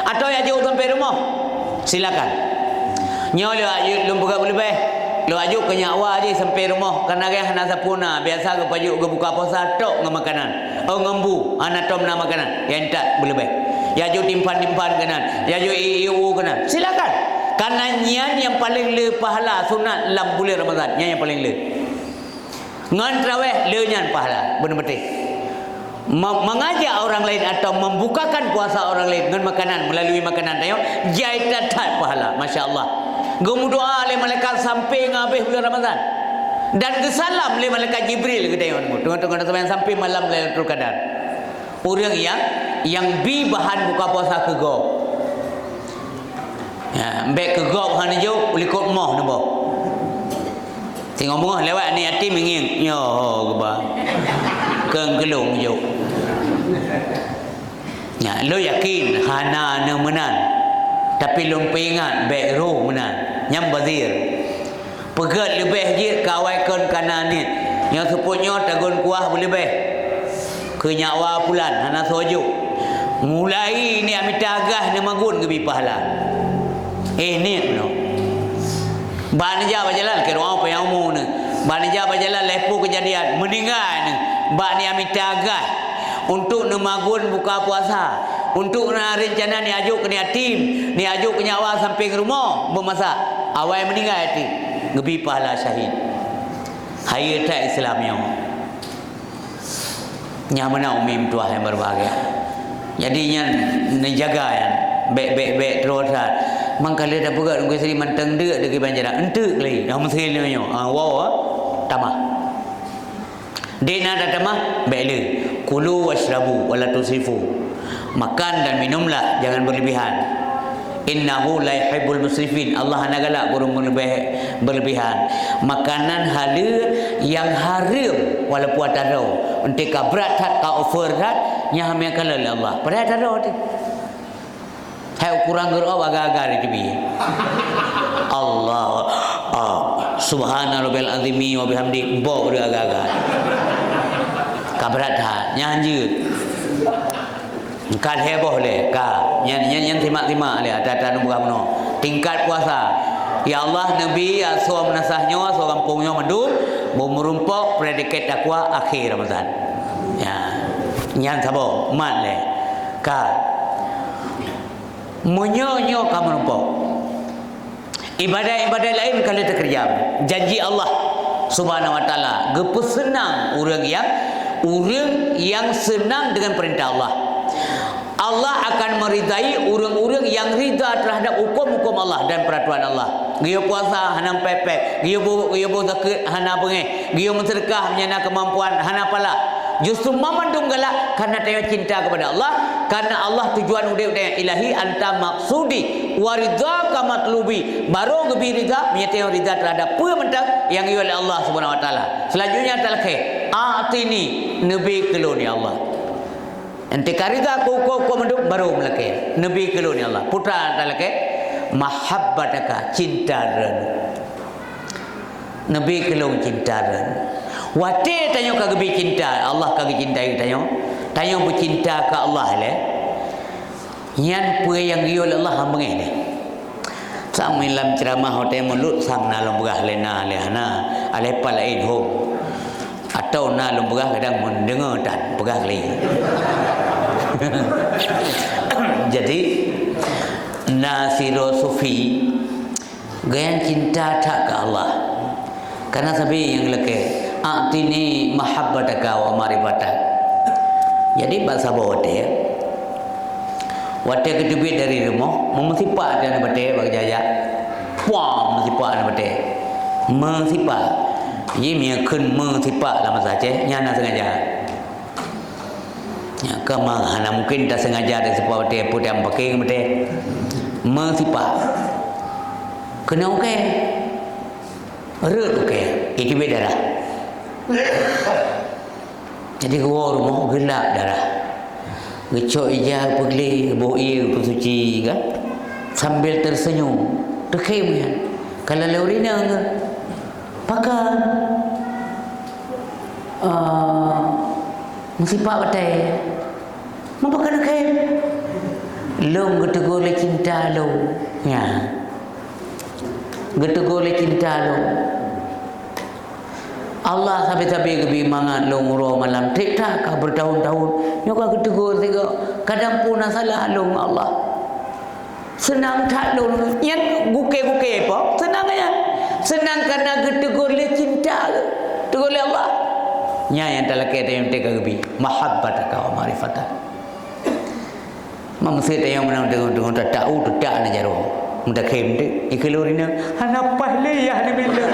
Atau yang jauh sampai rumah, silakan. Nyo lu ajuk lum buka lebih. Lu ajuk ke nyawa je sampai rumah kerana dia hana sapuna biasa ke pajuk ke buka puasa tok ngam makanan. Oh ngembu hana tom na makanan. Yang tak lebih. Ya ajuk timpan-timpan kanan. Ya ajuk iu kanan. Silakan. Karena nyan yang paling le pahala sunat dalam bulan Ramadan. Nyan yang paling le. Ngan tarawih le nyan pahala. Benar-benar. Mengajak orang lain atau membukakan puasa orang lain dengan makanan melalui makanan tayo jaitan tak pahala masya-Allah. Gemu doa oleh malaikat sampai ngabih bulan Ramadan. Dan kesalam oleh malaikat Jibril ke tayo tengok-tengok sampai malam Lailatul Qadar. Orang yang bi bahan buka puasa ke go. Ya, ambek ke go bahan jo boleh kot moh nabo. Tengok moh lewat ni hati menging. Yo ke ba. Kelung jo. Ya, lo yakin hana na menan. Tapi lo ingat baik roh menan. Nyam bazir. Pegat lebih je kawaikan kanan ni. Yang seputnya tagun kuah boleh lebih. Kenyawa pulan hana sojo. Mulai ni amitagah ni magun ke pahala. Ni no. Banija berjalan ke ruang apa yang umum ni. Banija berjalan lepo kejadian meninggal ni. Bak ni amitagah untuk nemagun buka puasa, untuk nak rencana ni ajuk ke ni atim, ni ajuk ke nyawa sampai ke rumah bermasak. Awal meninggal hati, gebi pahala syahid. Hayat tak Islamnya. Nyamana umim tuah yang berbahagia. Jadinya menjaga ya, baik terus. Mangkala dah pegat ungkui seri mantang dek dekat banjaran. Entek lagi. Dah mesti lagi. Wow, tamah. Dena dah tamah, baiklah. Kulu washrabu wala tusifu. Makan dan minumlah, jangan berlebihan. Innahu la yuhibbul musrifin. Allah hana galak burung berlebihan. Makanan halal yang haram walaupun ada roh. Untuk berat tak ka over tak, nya hamil kalal Allah. Padahal ada roh tu. Hai kurang gerak agak-agak di tepi. Allah subhanallahil azimi wa bihamdi bo agak-agak. Kabrat ha nyanyi. Kan heboh le ka nyan timak-timak le ada buka meno. Tingkat puasa. Ya Allah Nabi asal menasahnya asal kampungnya mendum merumpok predikat takwa akhir Ramadan. Ya. Nyan sabo mat le. Menyonyo kamu nampak. Ibadah-ibadah lain kalau terkerja. Janji Allah Subhanahu wa taala, gepesenang orang yang senang dengan perintah Allah. Allah akan meridai orang-orang yang rida terhadap hukum-hukum Allah dan peraturan Allah. Dia puasa hana pepek, dia zakat hana bengeh, dia mensedekah menyana kemampuan hana pala. Justru memandung galak karena dia cinta kepada Allah, karena Allah tujuan udip dia ilahi anta maksudi waridha kamatlubi, baru gebi rida menyatakan rida terhadap apa mentang yang oleh Allah Subhanahu wa taala. Selanjutnya talakeh atini nabi keloni Allah. Ente karida ko menduk baru melakeh nabi keloni Allah. Putra talakeh mahabbataka cinta ran. Nabi kelong cinta ran. Wate tanyo kagbi cinta Allah kagbi cintai tanyo bercinta ke Allah le nyan pue yang giol Allah hambeng ni sang milam ceramah hote mulut sang nalom begah lena lehana ale palain ho atau nalom begah kadang mendengar dan begah li. Jadi nasiro sufi gaya cinta tak ke Allah karena sabi yang leke atini mahabbataka wa marifatak. Jadi bahasa bote wate kedubi dari rumah memesipak dan bate bagi jaya puang mesipak dan bate mesipak ye mia kun mesipak lama saja nyana sengaja ya kama hana mungkin tak sengaja dan sebab bate putih pakai bate mesipak kena okey rut okey itu beda dah. Jadi gua rumah gelap darah. Ngecok ijal pegli boi suci kan sambil tersenyum. Terkem kan. Kalau laurina ke pakai musipak batai. Mapakan kem. Long getegol cinta lo. Ya. Getegol cinta lo. Allah sampai-sampai kebi mangat long uro malam tik-tak bertahun-tahun nyoka ketegur tiga kadang pun salah long Allah senang tak long yang guke-guke apa senang ya senang karena ketegur le cinta tegur le Allah nya yang talake yang teka kebi mahabbataka wa marifatak mamse yang menang dengan tak tahu tak na jaro muda kem de ikelorina hana pahle ya ni bila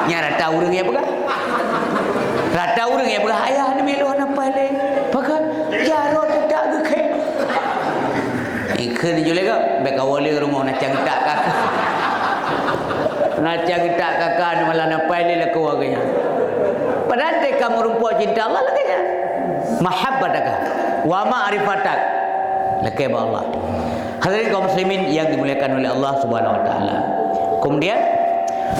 nya rata urang ya apa rata urang ya apa ayah ni melo hana pahle pakai jaro tak ke ikan jule ka beka wali rumah na cang tak kakak ni malah na pahle la ko aganya padahal kamu rumput cinta Allah lagi ya mahabbataka wa ma'rifatak laki Allah. Hadirin kaum muslimin yang dimuliakan oleh Allah Subhanahu wa taala. Kemudian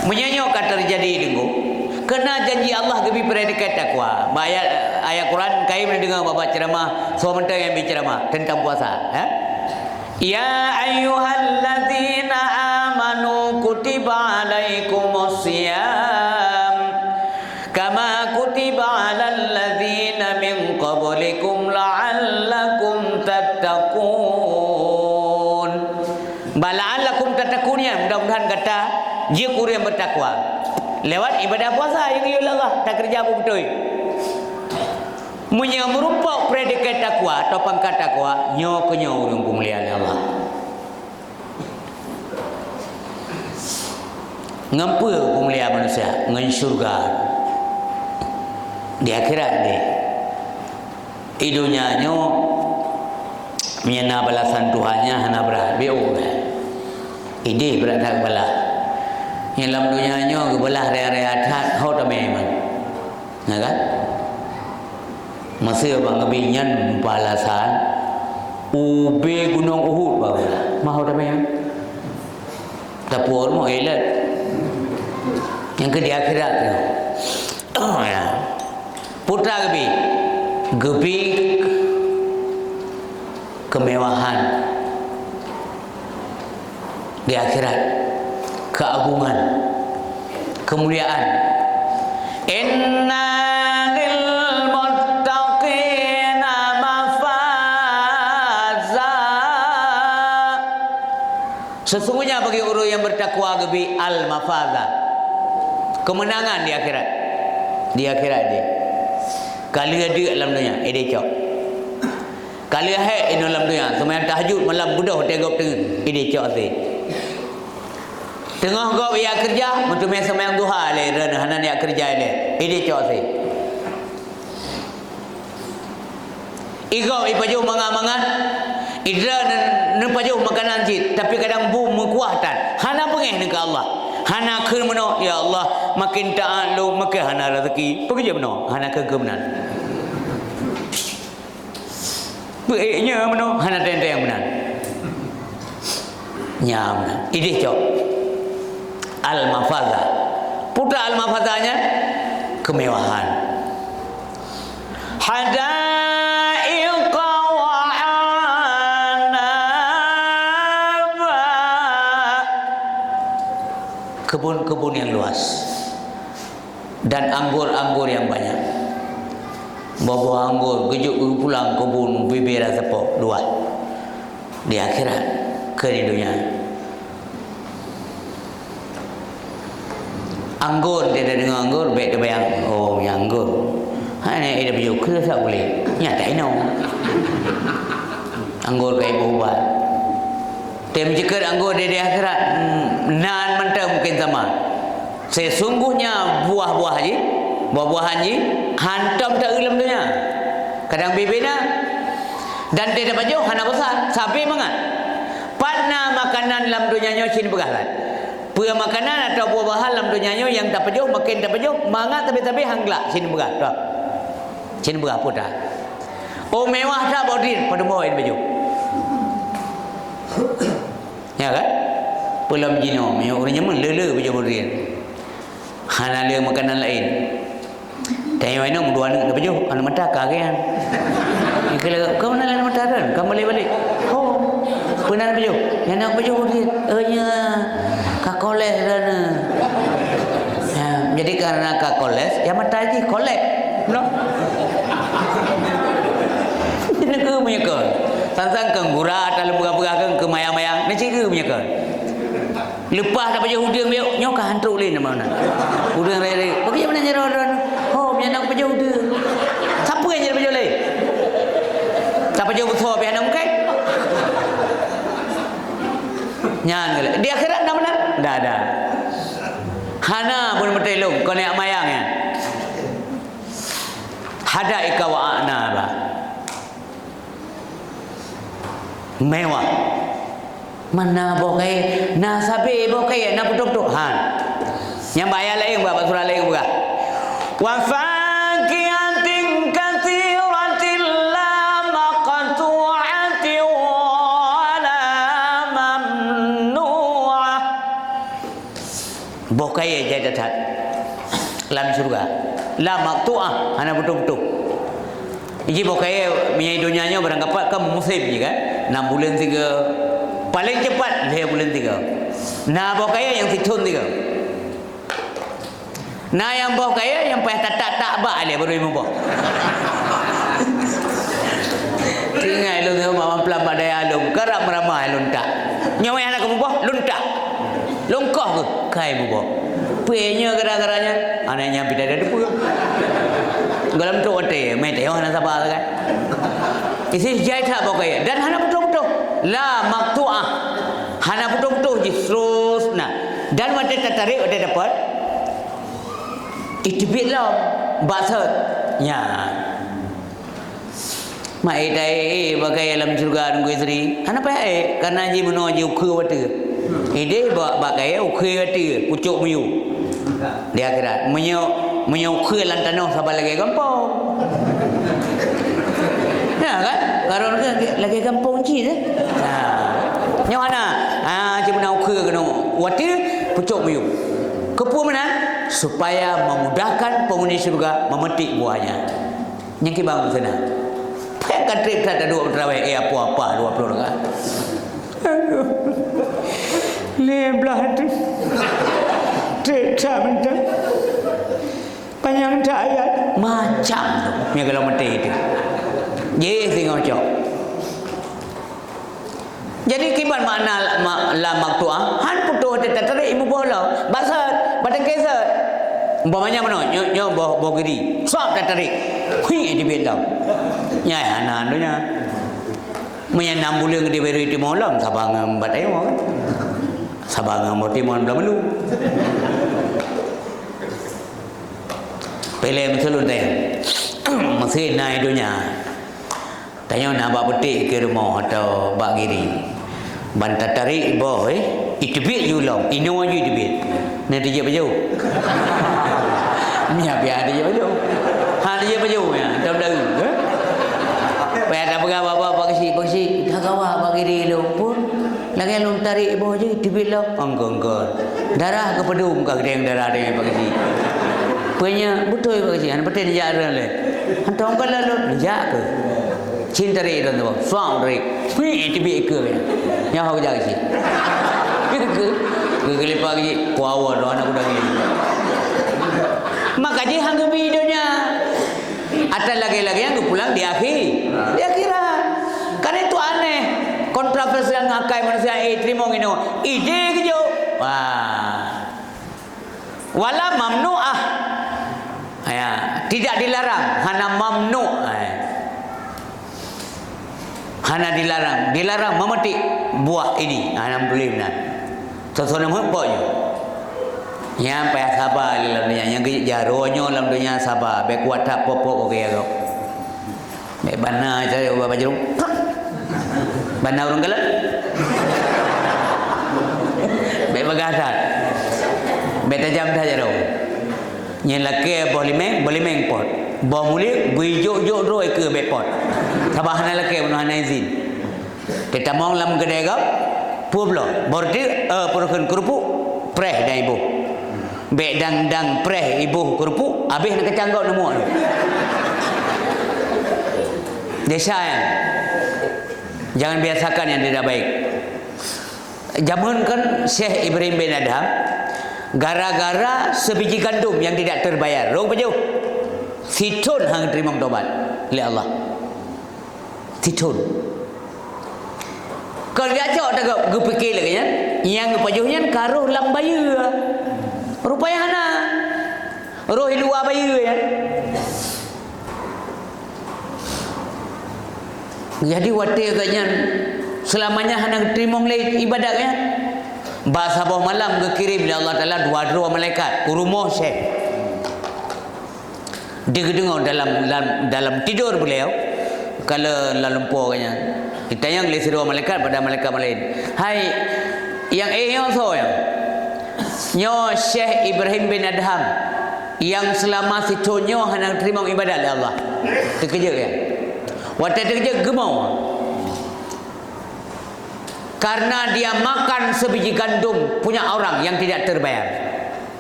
menyanyok terjadi dengu kena janji Allah gebi predikat takwa. Ayat Quran kai mendengar bapa ceramah sementara yang berceramah tentang puasa, ya ayyuhalladzina amanu kutiba alaikumusiyam kama kutiba alal ladzina min qablikum la'allakum tattaqun. Bala'allakum tattaqunnya mudah-mudahan kata dia kurang bertakwa lewat ibadah puasa yang oleh Allah tak kerja apa betul merupakan predikat takwa atau pangkat takwa nyokonya urang pemuliaan Allah ngampu pemuliaan manusia ngan surga di akhirat ni idunya nyo menyana balasan Tuhannya hana berat biu ide berat tak bala yang dalam dunia nyo gebelah rea-rea tak hau tak memang kan masa bang ngebinyan balasan ube gunung Uhud baru mau tak memang dapur mau elat yang ke di akhirat tu ya putra gebi kemewahan di akhirat keagungan kemuliaan inna lil muttaqina mafazah bagi al-mafazah, kemenangan di akhirat. Di akhirat dia. Kalau ada dalam dunia, dia cok. Kalau hai dalam dunia, sembahyang tahajud malam budak tegok tengah, dia cok sih. Tengah kau ia kerja, untuk main sembahyang duha le, hana dia kerja le, dia cok sih. Igau ipaju mangan-mangan, idra nepaju makanan jid, tapi kadang bu mekuatan. Hana pengeh dengan Allah. Hana ke meno, ya Allah, makin taat lu makin hana rezeki. Pergi je meno, hana ke menan. Baiknya meno, hana tenteng menan. Nyam, ini cok. Al-mafazah. Putra al-mafazahnya kemewahan. Hadaiqa wa anaba. Kebun-kebun yang luas dan anggur-anggur yang banyak. Buah-buah anggur gejuk pulang kebun bibir sepok luas. Di akhirat ke di dunia. Anggur dia dengar anggur baik dia bayang, oh yang anggur. Hanya dia baju ke tak boleh. Nyata ini. Anggur kayak buah. Dia mencekat anggur dia di akhirat nan mentah mungkin sama. Sesungguhnya buah-buah haji, buah-buah haji hantam tak dalam dunia. Kadang bibirnya dan dia dapat jauh hana besar sampai mangat. Partna makanan dalam dunia nyo cin begalan. Buah makanan atau buah-buahan dalam dunia nyo yang dapat jauh makin dapat jauh mangat tapi hanglak cin begal. Tak. Cin begal pun dah. Oh mewah tak bodin pada bawah ini baju. Ya kan? Pulang jino, orang nyaman lele baju bodin. Hana le makanan lain. Tanya mana dua anak baju, anak mata kagian. Kalau kau mana anak mata kan, kamu balik. Oh, benar baju. Yang nak baju bodin, nya kakoles dan. Jadi karena kakoles, ya mata aja kolek, no? Ini ke punya kan? Tantang kenggura, kalau buka-buka ke mayang-mayang, macam ke punya kan? Lepas tak baju hudung dia, nyok hantu lain nama mana? Hudung lain. Bagi mana nyeron? Oh, punya nak baju hudung. Siapa yang jadi baju lain? Tak baju besar biar nak mukai? Nyan ke? Di akhirat dah mana? Dah ada. Hana pun bertelung, kau nak mayang ya? Hadaika wa a'naba. Mewah. Mana bokai nasabe bokai na putuk-putuk han. Yang bayar lain buat surah lain buat. Wa faqiyatin katsiratin la maqtu'atin wa la mamnu'ah. Bokai jadi tat. Dalam surga. La maqtu'ah hana putuk-putuk. Ini bokai menyai dunianya beranggapan kamu musim je kan? 6 bulan 3 paling cepat 2 bulan 3. Nah bau kaya yang titun 3. Nah yang bau kaya yang payah tak bak dia baru imam. Tinggal lu tu mama pelan pada alum kerap meramah luntak. Nyawa anak kamu boh luntak. Longkah ke kai mu boh. Punya gara-garanya anaknya pindah dari depan. Galam tu ote, mai teh hana sabar kan. Isi jaita bau kaya dan hana betul-betul la maqtu'ah. Hana betul-betul terus nah. Dan mata tertarik ada dapat itibit lah basat. Ya. Mai dai bagai dalam surga nunggu isteri. Hana payah karena ji meno ji ukhu wata. Ide bagai ukhu wata pucuk miu. Di akhirat menyo ukhu lantano sabar lagi gampang. Ya kan? Kalau lagi kampung je dah. Yang mana? Cuma nak ke kena watir pucuk miu. Kepu mana? Supaya memudahkan penghuni syurga memetik buahnya. Yang kibang sana. Payahkan trip tak ada 2 terawih apa-apa 20 orang. Aduh. Leblah tu. Trip tak minta. Panjang tak ayat macam tu. Yang kalau mati itu. Ye tengok cok. Jadi kiban makna la maqtu'ah han putuh betul tarik ibu bola. Basat, batang keset. Umpamanya mana? Nyo boh geri. Swap tarik. Hui di belau. Nya anak nya. Menyang 6 bulan dia beri di malam sabang batai mo kan. Sabang mo timon belum lu. Pele betul deh. Masih naik dunia. Tanya nak bak petik ke rumah atau bak giri. Bantat tarik boh itu bit julong. Ino aja itu bit. Nanti dia baju. Ni biar dia baju. Dia baju ya. Dah. Pada apa bagi dah kawa bagi dia pun lagi lu tarik ibu aja dibilang angkong darah kepedum ke gedeng darah dia bagi punya betul bagi an betul dia ada le antong kalau lu jak ke cinta dia tu suang dia pi tibi ke ya hau jak sih ke geli pagi kuawa do anak udah gini maka dia hang videonya ada lagi-lagi yang pulang di akhirat. Karena itu aneh. Kontroversi yang ngakai manusia terima gini. Ide gitu. Wah. Wala mamnu'ah. Ya, tidak dilarang, hana mamnu. Hana dilarang, memetik buah ini. Hana boleh benar. Sesuatu yang pokoknya. Yang payah sabar dalam dunia, yang jaronyo dalam dunia sabar, baik kuat tak popok okey aku. Baik bana cari ubah baju. Bana orang galak. Baik bagasat. Baik tajam dah jaro. Yang laki boleh meng pot. Bawa mulik buijok roi ke baik pot. Sabah hana laki bunuh hana izin. Kita mau lam kedai kau, pueblo, bordir, perukun kerupuk, preh dan ibu. Bek dang preh ibu kerupuk habis nak kecangkau nemu tu. Desa yang jangan biasakan yang tidak baik. Zaman kan Syekh Ibrahim bin Adham gara-gara sebiji gandum yang tidak terbayar. Rong pejuh. Situn hang terima tobat oleh Allah. Situn. Kalau dia cok tak gepikir lagi ya. Yang pejuhnya karuh lam bayu. Rupanya hana roh luar bayu ya. Jadi waktu katanya selamanya hana terima ibadatnya. Bahasa bawah malam kekirim oleh Allah Taala dua malaikat ke rumah Syekh. Dia dengar dalam tidur beliau kalau lalumpur katanya. Kita yang lesi dua malaikat pada malaikat lain. Hai yang yang so yang Nyo Syekh Ibrahim bin Adham yang selama situnyo hendak terima ibadat oleh Allah. Terkejut ya. Waktu terkejut gemau. Karena dia makan sebiji gandum punya orang yang tidak terbayar.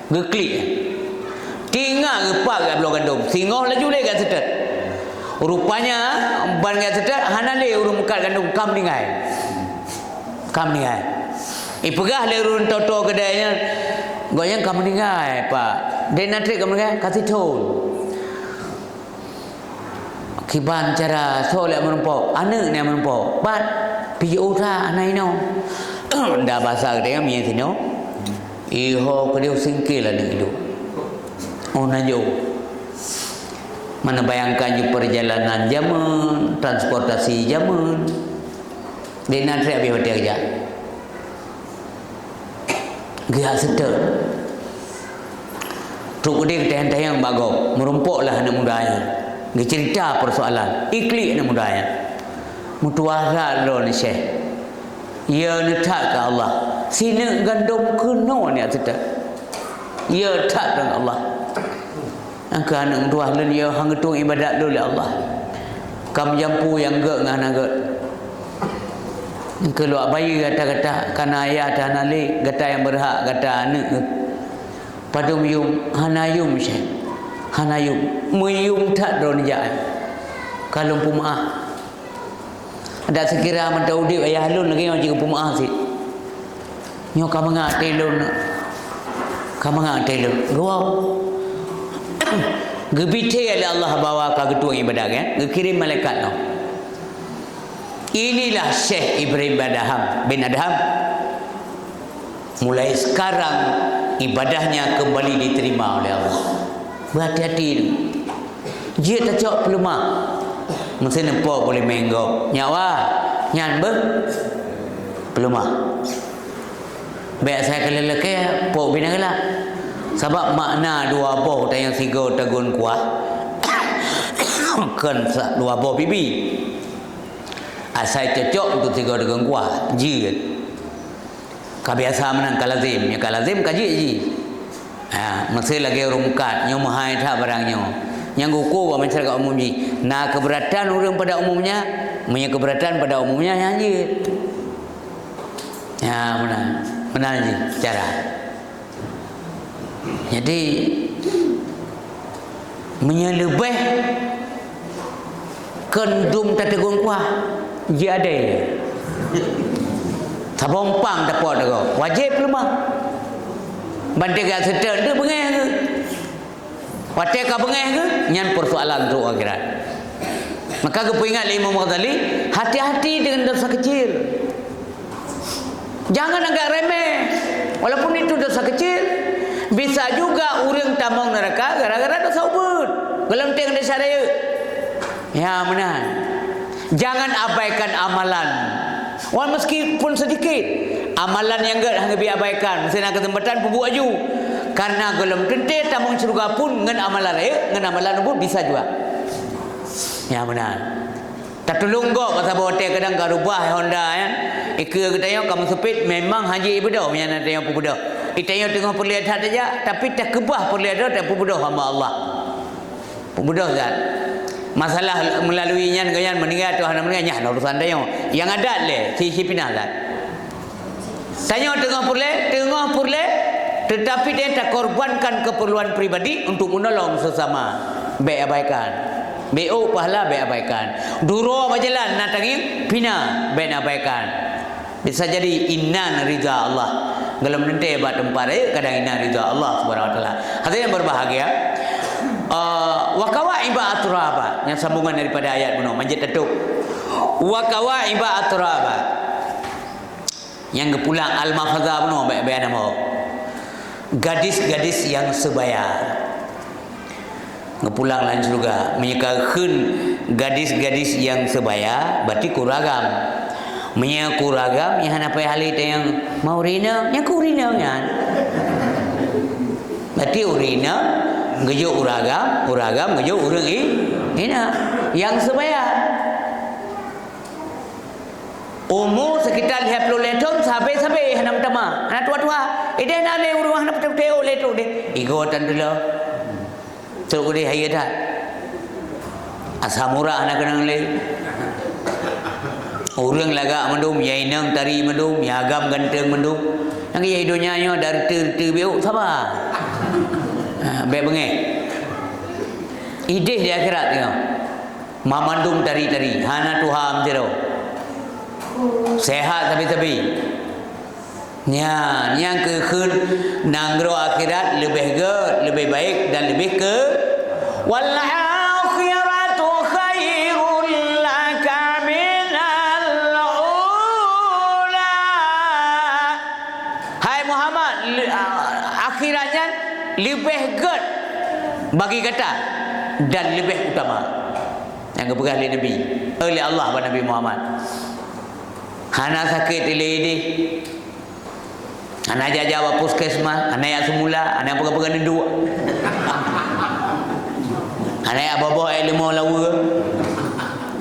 Geklik ya. Tinggal gepak kat belah gandum. Singoh laju le kat setet. Rupanya ban kat setet hana le urung mekat gandum kam ningai. Ipegah le urun toto kedainya. Goyang kamu ningai pak. Dia nanti kamu ningai kasih tol. Kiban cara soleh menumpuk. Anak ni menumpuk. Bat pergi uta anak ini. Dah bahasa dia mian sini. Iho kedua singkil lah ni hidup. Oh najo. Mana bayangkan perjalanan zaman, transportasi zaman. Dia nanti habis hotel kerja. Dia sedar. Truk dia tayang-tayang bagau, merumpuklah anak mudanya. Dia cerita persoalan, iklik anak mudanya. Mutuasa lo ni Syekh. Ya letak ke Allah. Sini gandum kena ni sedar. Ya letak ke Allah. Angka anak mutuah lo ni ya hang tung ibadat lo oleh Allah. Kam jampu yang gak ngana gak. Keluar bayi kata-kata karena ayah dan anak kata yang berhak kata anak padum yum hanayum Syekh hanayum muyum tak drone jaan kalau pumaah ada sekira mentaudi ayah lun lagi yang jika pumaah sih nyo kamu ngak telun gua gebite oleh Allah bawa ke ketua ibadah kan kirim malaikat no. Inilah Syekh Ibrahim bin Adham. mulai sekarang ibadahnya kembali diterima oleh Allah. Berhati-hati. Dia tak cok pelemah. Mesti nampak boleh menggok. Nyawa, nyan ber pelemah. Baik saya kali lelaki pok bina gelak. Sebab makna dua boh tayang sigo tagun kuah. Kan dua boh bibi. Asai cocok untuk sigo tagun kuah. Jid. Kebiasa menang kalazim. Ya kalazim kaji ji. Mesti lagi rumkat. Nyo mahai tak barangnya. Yang guku wa masyarakat umum ji. Nah keberatan orang pada umumnya. Punya keberatan pada umumnya yang jid. Ya benar. Benar ji cara. Jadi menyelebih kendum tategun kuah dia ada ya. Sabompang dapat dah wajib lemah. Bantai kat setel tu bengeh ke? Watai ka bengeh ke? Nyan persoalan tu akhirat. Maka aku ingat Imam Ghazali, hati-hati dengan dosa kecil. Jangan anggap remeh. Walaupun itu dosa kecil, bisa juga orang tamang neraka gara-gara dosa ubud. Gelenteng desa raya. Ya benar. Jangan abaikan amalan. Walaupun meskipun sedikit, amalan yang enggak hanya diabaikan. Mesti nak kesempatan pubu aju. Karena gelem tente tamang surga pun ngan amalan raya, ngan amalan ubud bisa juga. Ya benar. Tak tolong kau pasal bawa hotel kadang kau rubah Honda kan. Ika katanya kamu sepit memang haji ibadah punya nanti yang pubudah. Itanya tengah perlihat saja tapi tak kebah perlihat tak pubudah hamba Allah. Pubudah zat. Masalah melalui nyan gayan meninggal Tuhan meninggal nyah urusan dia. Yang ada le si pinah zat. Tanya tengah perlihat tetapi dia tak korbankan keperluan pribadi untuk menolong sesama. Baik abaikan. BO pahala baik abaikan. Duro berjalan nak tanging pina baik abaikan. Bisa jadi inna ridha Allah. Dalam nanti buat tempat kadang inna ridha Allah Subhanahu wa taala. Hadirin yang berbahagia, wa kawaiba aturaba yang sambungan daripada ayat penuh manjat tetuk. Wa kawaiba aturaba. Yang kepulang al-mafazah penuh baik-baik nama. Gadis-gadis yang sebaya. Ngepulang lain surga menyekakan gadis-gadis yang sebaya berarti kuragam menyeka kuragam yang apa hal itu yang mau rina yang kurina kan berarti urina ngejo uragam ngejo urang ina yang sebaya umur sekitar 50 tahun sampai hanam tama anak tua-tua ide nale urang hanap teo leto de igo tandela teruk dia hayat dah. Asam murah anak kenang le. Orang lagak mendum, yainang tari mendum, yagam ganteng mendum. Yang ia hidupnya dari ter biuk sabar. Baik bengek. Ide di akhirat tengok. Mamandum tari-tari, hana tuham jero. Sehat tapi. Yang kekun nanggro akhirat lebih baik dan lebih ke wal akhiratu khairul laka minal ula. Hai Muhammad, akhiratnya lebih good bagi kata dan lebih utama. Yang kepegang oleh Nabi, oleh Allah kepada Nabi Muhammad. Hana sakit ini. Anak jawab puskesmas, anak yang semula, anak yang pegang-pegang dua. Anak yang bawa ilmu lawa.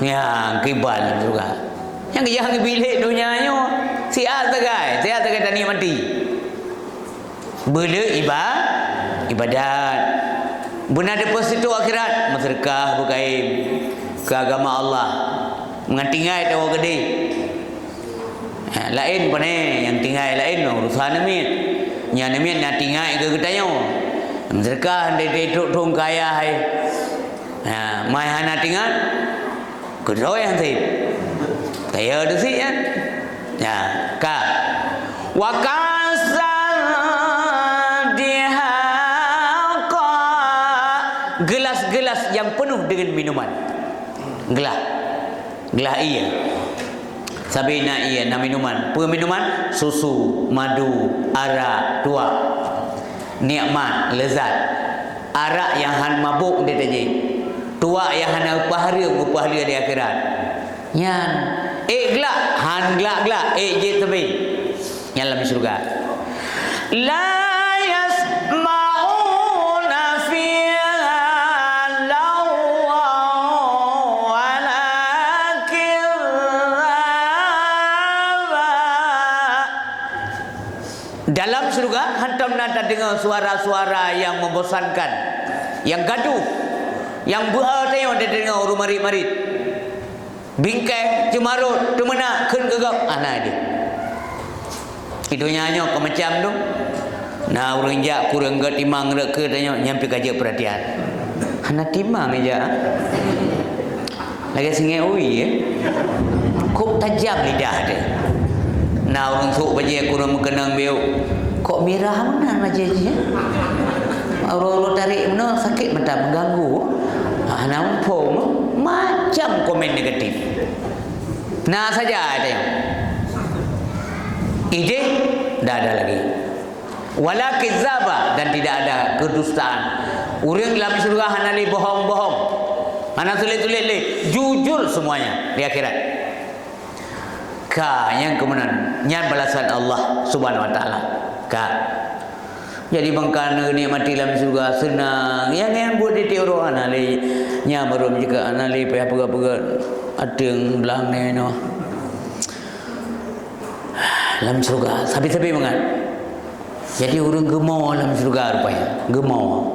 Ya, kibal juga. Yang jangan bilik dunianya, sihat tegai tani mati. Bela ibadat. Benar depas itu akhirat, masyarakat berkaim ke agama Allah. Mengantingai tahu gede. Lain pane yang tinggal lain urusan namit nya namit nak tinggal ke katanya sedekah de tung kaya hai mai hana tinggal kedoi yang sih kaya tu sih kan ya ka wa kasadihaqa gelas-gelas yang penuh dengan minuman gelas iya Sabina iya na minuman. Minuman susu, madu, arak, tuak. Nikmat, lezat. Arak yang han mabuk dia taji. Tuak yang han upahara di akhirat. Nyan. Gelak, han gelak. Je tebi. Yang dalam surga. La yasma'una fiha lawa wala kiraba. Dalam surga hantam nada dengar suara-suara yang membosankan, yang gaduh, yang buah tayong dia dengar orang marit-marit. Bingkai, cemarut, temenak, ken gegap. Anak dia. Itu nyanyi ke macam tu. Nah, orang jak kurang ke timang ke tanya nyampe kaji perhatian. Anak timang aja. Lagi singai ui kok tajam lidah dia. Nah, orang suuk baji kurang mengenang beliau. Kok mirah mana aja. Orang tarik mana sakit mata mengganggu. Anak pun macam komen negatif. Nah saja ada yang ide dah ada lagi. Wala kizaba, dan tidak ada kedustaan. Orang dalam surga hanali bohong-bohong. Hana tulis-tulis jujur semuanya di akhirat. Ka yang kemenangan, nyan balasan Allah Subhanahu wa taala. Ka. Jadi bangkana nikmati dalam surga senang. Yang buat di tioro anali nya baru juga anali payah pega-pega adeng belang ni no. Dalam surga sapi-sapi banget. Jadi orang gemau dalam surga rupanya. Gemau.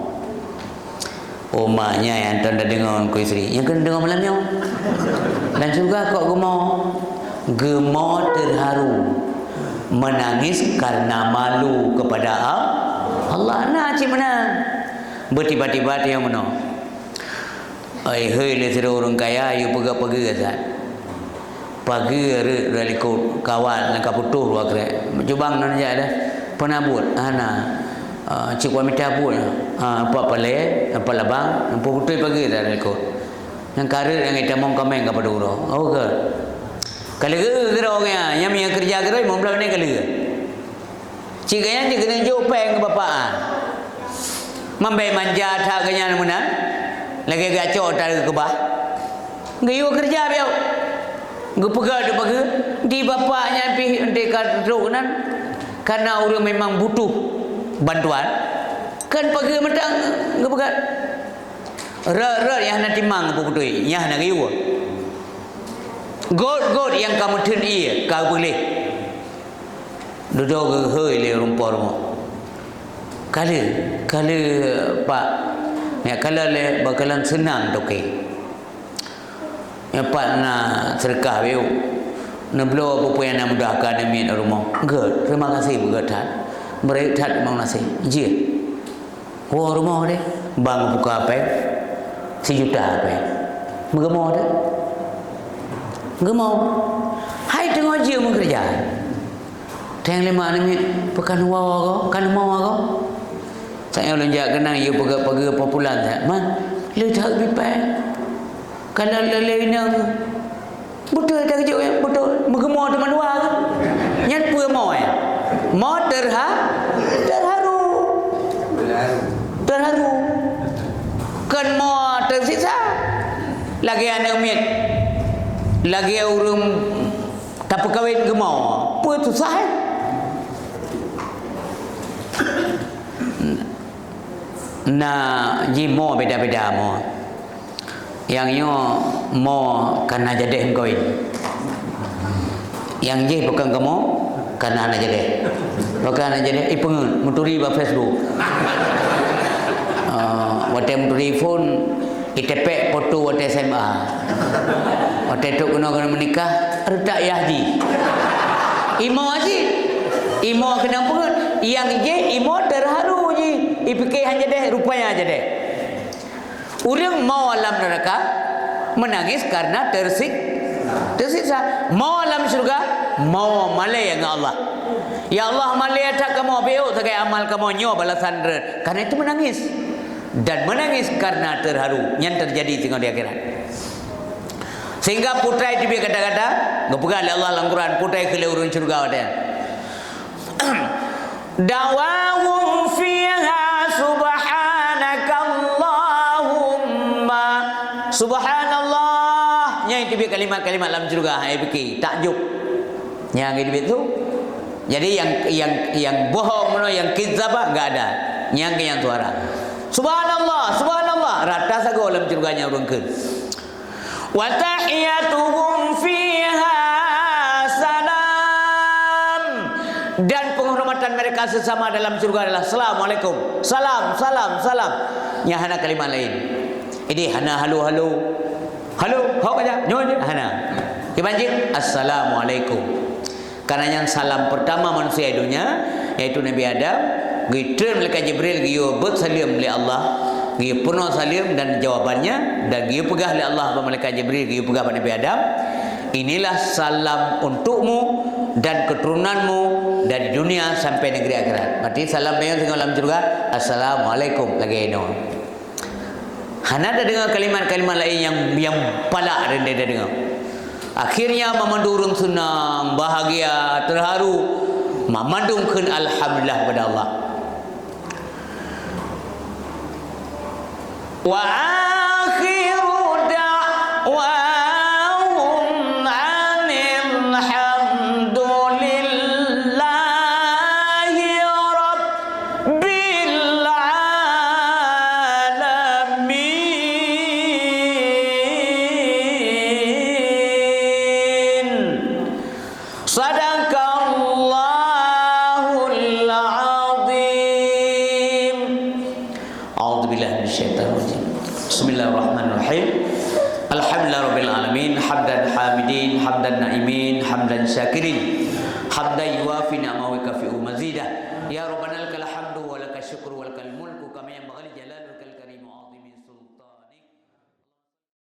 Omanya yang tanda dengan ku isteri. Yang kena dengar malamnya. Dalam surga kok gemau. Gemau terharu. Menangis karena malu kepada Allah. Nak cik menang. Bertiba-tiba dia menang. Hei le seru orang kaya you pega-pega sat. Pagi rali ko kawal nak putus wa kre. Jubang nan ja dah. Penabut ana cik wa minta pun. Apa pale, apa labang, apa putus pagi dah rali ko. Yang karir yang kita mong kameng kepada uro. Oh ke. Kalau ke orangnya yang kerja gerai mau belah ni kalau. Cik kaya cik kena jopeng ke bapaan. Mambai manja tak kanya mana. Lagi gacok tak ke bah. Gayu kerja biau. Gepega de pega di bapaknya pi dekat ronan karena orang memang butuh bantuan. Kan pega metang gepega. Ra yang nak timang apa betul. Yang nak gayu. God yang kamu tun iya kau boleh. Duduk ke hei le rumpor mo. Kala pak ya kala le bakalan senang toke. Ya pak na sedekah biu. Na belo apa yang nak mudahkan demi rumah. God, terima kasih begatat. Beretat mau nasi. Je. Oh rumah dia bang buka apa? 1 juta apa? Mengemau dia. Gemau. Hai tengok je mun kerja. Teng lima ni pekan wawa ko, kan mau ko. Saya lonjak kenang you pega-pega popular tak. Man, le tak bipai. Kalau lele ina betul tak kejut ya, betul. Mengemau teman dua ke. Nyat pue mau ya. Mau terharu. Kan mau tersiksa. Lagi anak miet. Lagi orang tak perkahwin ke mau. Apa susah eh? Nah, jimo beda-beda mo. Yang yo mo karena jadi engkau ini. Yang je bukan kamu karena anak jadi. Bukan anak jadi. Pengen muturi ba Facebook. Waktu muturi phone itepek foto waktu SMA. Waktu itu kena menikah redak yahdi. Imo aji. Imo kena pun yang je imo terharu je. Ipikir hanya deh rupanya aja deh. Orang mau alam neraka menangis karena tersiksa. Mau alam surga mau malai dengan Allah. Ya Allah malai tak kamu beo sebagai amal kamu nyo balasan karena itu menangis. Dan menangis karena terharu yang terjadi tengok di akhirat. Sehingga putra itu dia kata-kata ngepegang oleh Allah dalam Quran, putra ke urun syurga dia. Dawahum fiha subhanakallahumma. Subhanallah. Yang itu dia kalimat-kalimat dalam syurga. Hai fikir, takjub. Yang itu jadi yang bohong mana, yang kizab enggak ada. Yang suara. Subhanallah, subhanallah. Rata sago dalam syurganya urang keun. Wa tahiyatuhum fiha salam. Dan penghormatan mereka sesama dalam surga adalah assalamualaikum. Salam, salam, salam. Nya hana kalimat lain. Ini hana halo halo. Halo, hok aja. Nyonya hana. Dibanjir assalamualaikum. Karena yang salam pertama manusia dunia yaitu Nabi Adam, gitu malaikat Jibril giyo bersalam oleh Allah, giyo penuh salam dan jawabannya, dan giyo pegah oleh Allah kepada malaikat Jibril, giyo pegah kepada Nabi Adam. Inilah salam untukmu dan keturunanmu dari dunia sampai negeri akhirat. Berarti salam yang tinggal dalam surga, assalamualaikum lagi no. Hana ada dengar kalimat-kalimat lain yang palak dan dia dengar. Akhirnya memandurung senang, bahagia, terharu, memandungkan alhamdulillah kepada Allah. Wa akhiru da'wahum 'anil hamdulillahi rabbil alamin. Sadaqallahul azim. A'udzubillahi minasyaitonir rajim. Bismillahirrahmanirrahim. Alhamdulillahirabbil alamin, hamdan hamidin, hamdan naimin, hamdan syakirin, hamdan yuwafi ni'amahu wa kafi'u mazidah. Ya Rabb